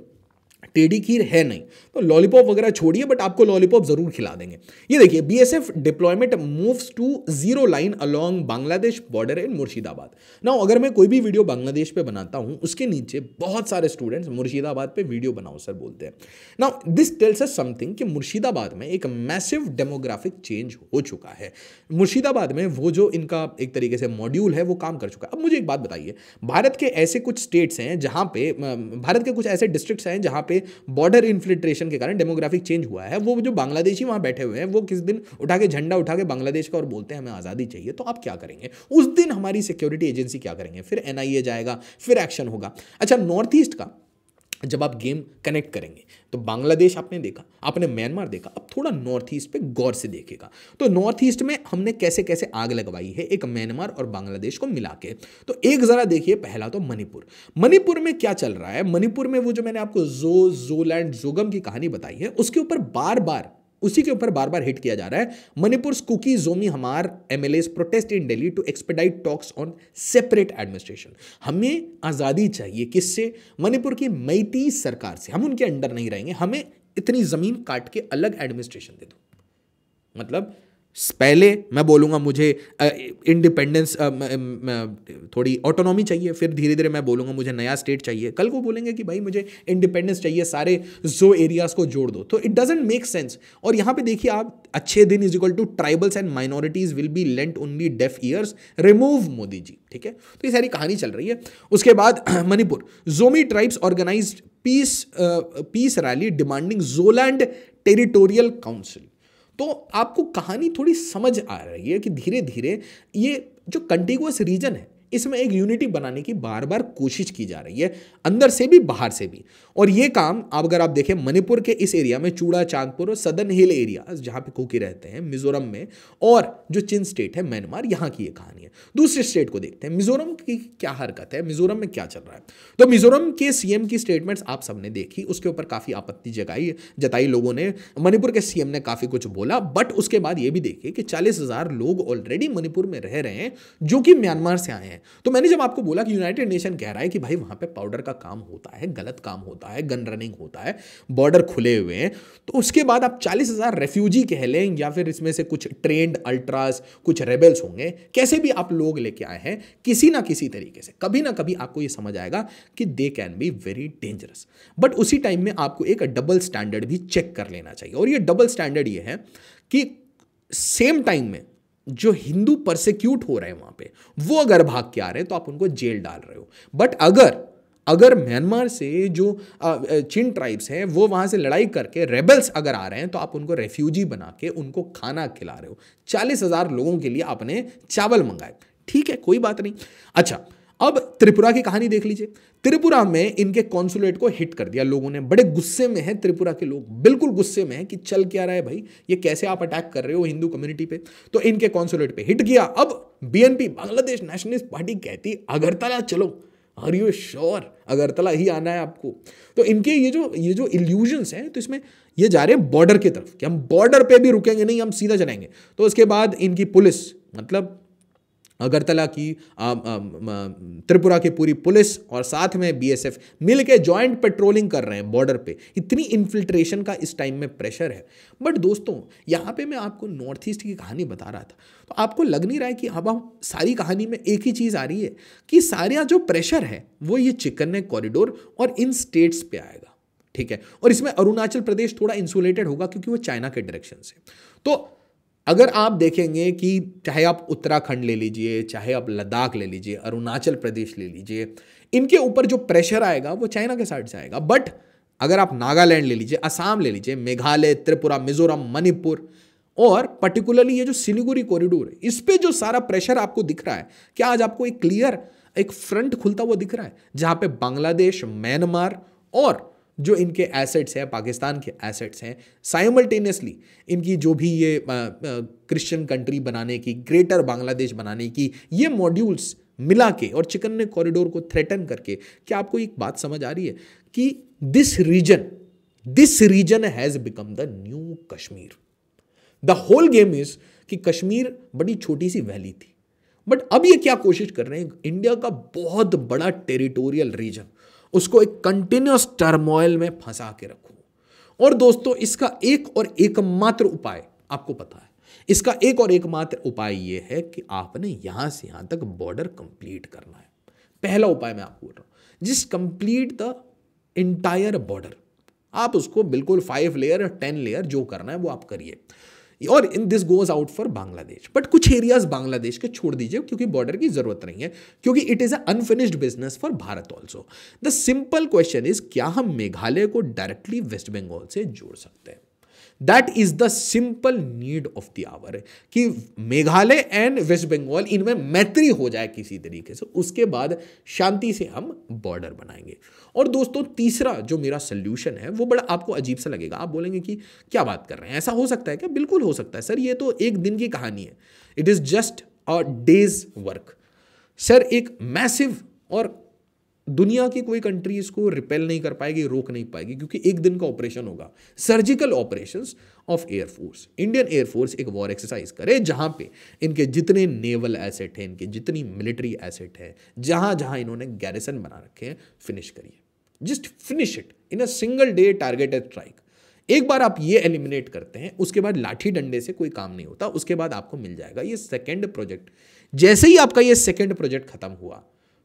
टेढ़ी खीर है नहीं, तो लॉलीपॉप वगैरह छोड़िए, बट आपको लॉलीपॉप जरूर खिला देंगे। ये देखिए, BSF deployment moves to 0 line along Bangladesh border in Murshidabad. Now अगर मैं कोई भी वीडियो बांग्लादेश पे बनाता हूं, उसके नीचे बहुत सारे स्टूडेंट्स मुर्शिदाबाद पे वीडियो बनाओ सर बोलते हैं। Now this tells us something कि मुर्शिदाबाद में एक मैसिव डेमोग्राफिक चेंज हो चुका है। मुर्शिदाबाद में वो जो इनका एक तरीके से मॉड्यूल है वो काम कर चुका है। अब मुझे एक बात बताइए, भारत के ऐसे कुछ स्टेट्स हैं जहां पे, भारत के कुछ ऐसे डिस्ट्रिक्ट्स हैं जहां पे बॉर्डर इन्फिल्ट्रेशन के कारण डेमोग्राफिक चेंज हुआ है, वो जो बांग्लादेशी वहां बैठे हुए हैं, वो किस दिन उठा के झंडा उठा के बांग्लादेश का और बोलते हैं हमें आजादी चाहिए, तो आप क्या करेंगे उस दिन? हमारी सिक्योरिटी एजेंसी क्या करेंगे? फिर NIA जाएगा, फिर एक्शन होगा। अच्छा, नॉर्थ ईस्ट का जब आप गेम कनेक्ट करेंगे तो बांग्लादेश आपने देखा, आपने म्यांमार देखा, अब थोड़ा नॉर्थ ईस्ट पे गौर से देखेगा। तो नॉर्थ ईस्ट में हमने कैसे कैसे आग लगवाई है एक म्यांमार और बांग्लादेश को मिला के। तो एक जरा देखिए, पहला तो मणिपुर में क्या चल रहा है। मणिपुर में वो जो मैंने आपको जोलैंड जोगम की कहानी बताई है, उसके ऊपर उसी के ऊपर बार बार हिट किया जा रहा है। Manipur cookie Zomi Hmar MLAs protest in Delhi to expedite talks on separate administration. हमें आज़ादी चाहिए, किससे? मणिपुर की मैती सरकार से। हम उनके अंडर नहीं रहेंगे, हमें इतनी ज़मीन काट के अलग एडमिनिस्ट्रेशन दे दो। मतलब पहले मैं बोलूँगा मुझे इंडिपेंडेंस, थोड़ी ऑटोनॉमी चाहिए, फिर धीरे धीरे मैं बोलूँगा मुझे नया स्टेट चाहिए, कल को बोलेंगे कि भाई मुझे इंडिपेंडेंस चाहिए, सारे जो एरियाज़ को जोड़ दो। तो इट डजंट मेक सेंस। और यहाँ पे देखिए आप, अच्छे दिन is equal to tribals and minorities will be lent only deaf ears, remove Modi ji, ठीक है। तो ये सारी कहानी चल रही है। उसके बाद Manipur, Zomi tribes organised peace rally demanding Zoland territorial council. तो आपको कहानी थोड़ी समझ आ रही है कि धीरे धीरे ये जो कंटिगुअस रीजन है इसमें एक यूनिटी बनाने की बार बार कोशिश की जा रही है, अंदर से भी बाहर से भी। और ये काम अगर आप देखें मणिपुर के इस एरिया में, चूड़ा चांदपुर और सदर्न हिल एरिया जहां पे कुकी रहते हैं, मिजोरम में, और जो चिन स्टेट है म्यांमार, यहां की ये कहानी है। दूसरे स्टेट को देखते हैं, मिजोरम की क्या हरकत है, मिजोरम में क्या चल रहा है। तो मिजोरम के सीएम की स्टेटमेंट्स आप सबने देखी, उसके ऊपर काफी आपत्ति जताई लोगों ने। मणिपुर के सीएम ने काफी कुछ बोला, बट उसके बाद ये भी देखिए कि 40,000 लोग ऑलरेडी मणिपुर में रह रहे हैं जो कि म्यांमार से आए हैं। तो मैंने जब आपको बोला कि यूनाइटेड नेशन कह रहा है कि भाई वहां पे पाउडर का काम होता है, गलत काम होता है, गन रनिंग होता है, बॉर्डर खुले हुए हैं, तो उसके बाद आप 40,000 रेफ्यूजी कह लें या फिर इसमें से कुछ ट्रेंड अल्ट्रास, कुछ रेबल्स होंगे, कैसे भी आप लोग लेके आए हैं, किसी ना किसी तरीके से कभी ना कभी आपको यह समझ आएगा कि they can be very dangerous. But उसी टाइम में आपको एक डबल स्टैंडर्ड भी चेक कर लेना चाहिए, और ये डबल स्टैंडर्ड ये है कि सेम टाइम में जो हिंदू परसिक्यूट हो रहे हैं वहां पे, वो अगर भाग के आ रहे हैं तो आप उनको जेल डाल रहे हो। बट अगर म्यांमार से जो चिन ट्राइब्स हैं वो वहां से लड़ाई करके रेबल्स अगर आ रहे हैं तो आप उनको रेफ्यूजी बना के उनको खाना खिला रहे हो। 40,000 लोगों के लिए आपने चावल मंगाए, ठीक है, कोई बात नहीं। अच्छा, अब त्रिपुरा की कहानी देख लीजिए। त्रिपुरा में इनके कॉन्सुलेट को हिट कर दिया लोगों ने, बड़े गुस्से में हैं त्रिपुरा के लोग, बिल्कुल गुस्से में हैं कि चल क्या रहा है भाई, ये कैसे आप अटैक कर रहे हो हिंदू कम्युनिटी पे। तो इनके कॉन्सुलेट पे हिट किया। अब बीएनपी, बांग्लादेश नेशनलिस्ट पार्टी, कहती अगरतला चलो। आर यू श्योर अगरतला ही आना है आपको? तो इनके ये जो इल्यूजन्स हैं, तो इसमें ये जा रहे हैं बॉर्डर की तरफ कि हम बॉर्डर पे भी रुकेंगे नहीं, हम सीधा चलेंगे। तो उसके बाद इनकी पुलिस, मतलब अगरतला की त्रिपुरा की पूरी पुलिस और साथ में बीएसएफ मिलके जॉइंट पेट्रोलिंग कर रहे हैं बॉर्डर पे। इतनी इन्फिल्ट्रेशन का इस टाइम में प्रेशर है। बट दोस्तों, यहाँ पे मैं आपको नॉर्थ ईस्ट की कहानी बता रहा था, तो आपको लग नहीं रहा है कि अब हम सारी कहानी में एक ही चीज़ आ रही है कि सारा जो प्रेशर है वो ये चिकन नेक कॉरिडोर और इन स्टेट्स पे आएगा, ठीक है। और इसमें अरुणाचल प्रदेश थोड़ा इंसुलेटेड होगा क्योंकि वो चाइना के डायरेक्शन से। तो अगर आप देखेंगे कि चाहे आप उत्तराखंड ले लीजिए, चाहे आप लद्दाख ले लीजिए, अरुणाचल प्रदेश ले लीजिए, इनके ऊपर जो प्रेशर आएगा वो चाइना के साइड से आएगा। बट अगर आप नागालैंड ले लीजिए, असम ले लीजिए, मेघालय, त्रिपुरा, मिजोरम, मणिपुर और पर्टिकुलरली ये जो सिलीगुड़ी कॉरिडोर है, इस पे जो सारा प्रेशर आपको दिख रहा है, क्या आज आपको एक क्लियर एक फ्रंट खुलता हुआ दिख रहा है जहां पे बांग्लादेश, म्यांमार और जो इनके एसेट्स हैं, पाकिस्तान के एसेट्स हैं, साइमल्टेनियसली इनकी जो भी ये क्रिश्चियन कंट्री बनाने की, ग्रेटर बांग्लादेश बनाने की ये मॉड्यूल्स मिला के और चिकन नेक कॉरिडोर को थ्रेटन करके, क्या आपको एक बात समझ आ रही है कि this region has become the new Kashmir. The whole game is कि कश्मीर बड़ी छोटी सी वैली थी, बट अब ये क्या कोशिश कर रहे हैं, इंडिया का बहुत बड़ा टेरिटोरियल रीजन, उसको एक कंटिन्यूअस टर्मोइल में फंसा के रखो। और दोस्तों, इसका एक और एकमात्र उपाय आपको पता है, इसका एक और एकमात्र उपाय यह है कि आपने यहां से यहां तक बॉर्डर कंप्लीट करना है। पहला उपाय मैं आपको बोल रहा हूं, जिस कंप्लीट द इंटायर बॉर्डर, आप उसको बिल्कुल 5 लेयर 10 लेयर जो करना है वो आप करिए। और in this goes out for Bangladesh, but कुछ एरियाज बांग्लादेश के छोड़ दीजिए क्योंकि बॉर्डर की जरूरत नहीं है, क्योंकि it is a unfinished business for Bharat also. The simple question is, क्या हम मेघालय को डायरेक्टली वेस्ट बंगाल से जोड़ सकते हैं? That is the simple need of the hour, कि मेघालय एंड वेस्ट बंगाल इनमें मैत्री हो जाए किसी तरीके से, उसके बाद शांति से हम बॉर्डर बनाएंगे। और दोस्तों, तीसरा जो मेरा सोल्यूशन है वो बड़ा आपको अजीब सा लगेगा, आप बोलेंगे कि क्या बात कर रहे हैं, ऐसा हो सकता है क्या? बिल्कुल हो सकता है सर, ये तो एक दिन की कहानी है, it is just a days work. Sir, एक मैसिव, और दुनिया की कोई कंट्री इसको रिपेल नहीं कर पाएगी, रोक नहीं पाएगी, क्योंकि एक दिन का ऑपरेशन होगा, surgical operations of air force. Indian air force एक वॉर एक्सरसाइज करे जहां पे इनके जितने नेवल एसेट हैं, इनके जितनी मिलिट्री एसेट है, जहां जहां इन्होंने गैरिसन बना रखे हैं, फिनिश करिए, just finish it in a single day targeted strike. एक बार आप ये एलिमिनेट करते हैं, उसके बाद लाठी डंडे से कोई काम नहीं होता, उसके बाद आपको मिल जाएगा ये सेकेंड प्रोजेक्ट। जैसे ही आपका ये सेकेंड प्रोजेक्ट खत्म हुआ,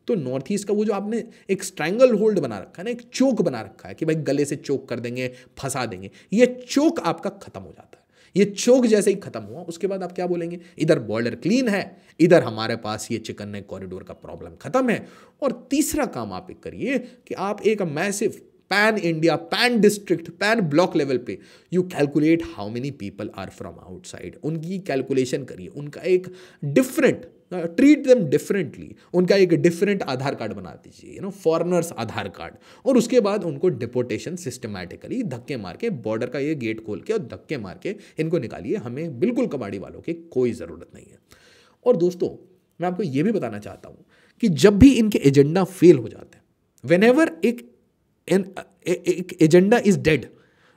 तो नॉर्थ ईस्ट का वो जो आपने एक स्ट्रैंगल होल्ड बना रखा है ना, एक चोक बना रखा है कि भाई गले से चोक कर देंगे, फंसा देंगे, ये चोक आपका खत्म हो जाता है। ये चोक जैसे ही खत्म हुआ, उसके बाद आप क्या बोलेंगे, इधर बॉर्डर क्लीन है, इधर हमारे पास ये चिकन नेक कॉरिडोर का प्रॉब्लम खत्म है। और तीसरा काम आप एक करिए कि आप एक massive pan India, pan district, pan block level पे you calculate how many people are from outside, उनकी कैलकुलेशन करिए, उनका एक डिफरेंट, ट्रीट देम डिफरेंटली, उनका एक डिफरेंट आधार कार्ड बना दीजिए, फॉरेनर्स आधार कार्ड, और उसके बाद उनको डिपोटेशन सिस्टमैटिकली धक्के मार के, बॉर्डर का ये गेट खोल के और धक्के मार के इनको निकालिए, हमें बिल्कुल कबाड़ी वालों की कोई ज़रूरत नहीं है। और दोस्तों मैं आपको ये भी बताना चाहता हूँ कि जब भी इनके एजेंडा फेल हो जाते हैं, व्हेनेवर एक एजेंडा इज डेड,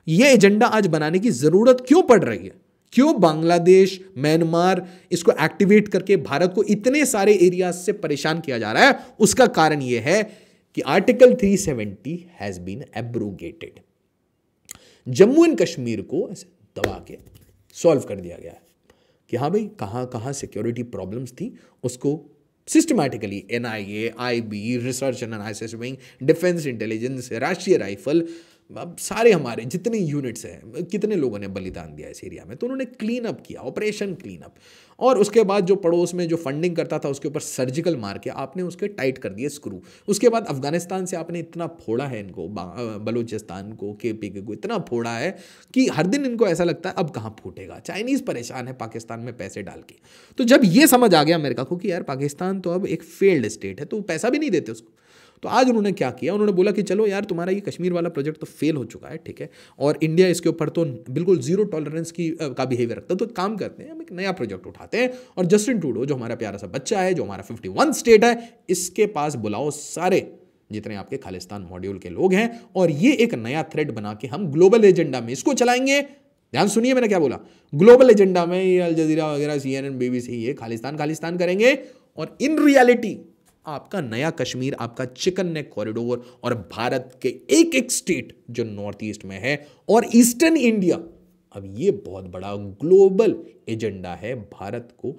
ये एजेंडा आज बनाने की जरूरत क्यों पड़ रही है, क्यों बांग्लादेश, म्यांमार इसको एक्टिवेट करके भारत को इतने सारे एरियाज से परेशान किया जा रहा है, उसका कारण यह है कि article 370 has been abrogated. Jammu and Kashmir को दबा के सॉल्व कर दिया गया है कि हाँ भाई कहाँ कहाँ सिक्योरिटी प्रॉब्लम्स थी, उसको systematically NIA, IB, research and analysis wing, defence intelligence, राष्ट्रीय राइफल, अब सारे हमारे जितने यूनिट्स हैं, कितने लोगों ने बलिदान दिया इस एरिया में, तो उन्होंने क्लीन अप किया, ऑपरेशन क्लीन अप। और उसके बाद जो पड़ोस में जो फंडिंग करता था उसके ऊपर सर्जिकल मार के आपने उसके टाइट कर दिए स्क्रू। उसके बाद अफगानिस्तान से आपने इतना फोड़ा है इनको, बलूचिस्तान को, KPK को इतना फोड़ा है कि हर दिन इनको ऐसा लगता है अब कहाँ फूटेगा। चाइनीज़ परेशान है पाकिस्तान में पैसे डाल के। तो जब ये समझ आ गया अमेरिका को कि यार पाकिस्तान तो अब एक फेल्ड स्टेट है, तो पैसा भी नहीं देते उसको, तो आज उन्होंने क्या किया, उन्होंने बोला कि चलो यार तुम्हारा ये कश्मीर वाला प्रोजेक्ट तो फेल हो चुका है, ठीक है, और इंडिया इसके ऊपर तो बिल्कुल जीरो टॉलरेंस का बिहेवियर रखता है, तो काम करते हैं हम एक नया प्रोजेक्ट उठाते हैं और जस्टिन ट्रूडो जो हमारा प्यारा सा बच्चा है, जो हमारा 51 स्टेट है, इसके पास बुलाओ सारे जितने आपके खालिस्तान मॉड्यूल के लोग हैं, और ये एक नया थ्रेड बना के हम ग्लोबल एजेंडा में इसको चलाएंगे। ध्यान सुनिए मैंने क्या बोला, ग्लोबल एजेंडा में ये अल जजीरा वगैरह, CNN, BBC ये खालिस्तान करेंगे, और इन रियलिटी आपका नया कश्मीर, आपका चिकन नेक कॉरिडोर और भारत के एक एक स्टेट जो नॉर्थ ईस्ट में है और ईस्टर्न इंडिया, अब ये बहुत बड़ा ग्लोबल एजेंडा है भारत को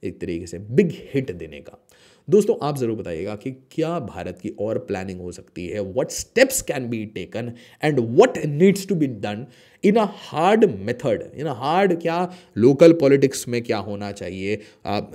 एक तरीके से बिग हिट देने का। दोस्तों आप जरूर बताइएगा कि क्या भारत की और प्लानिंग हो सकती है, what steps can be taken and what needs to be done in a hard method, in a hard, क्या लोकल पॉलिटिक्स में क्या होना चाहिए,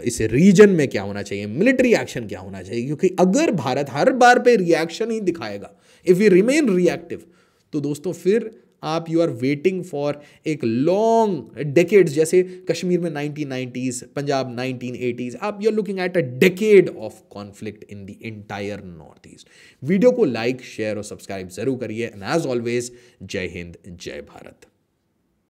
इस रीजन में क्या होना चाहिए, मिलिट्री एक्शन क्या होना चाहिए, क्योंकि अगर भारत हर बार पे रिएक्शन ही दिखाएगा, इफ वी रिमेन रिएक्टिव, तो दोस्तों फिर आप यू आर वेटिंग फॉर एक लॉन्ग डेकेड्स, जैसे कश्मीर में 1990s, पंजाब 1980s, आप you are looking at a decade of conflict in the entire north east. Video को लाइक, शेयर और सब्सक्राइब जरूर करिए, एंड एज ऑलवेज जय हिंद, जय भारत।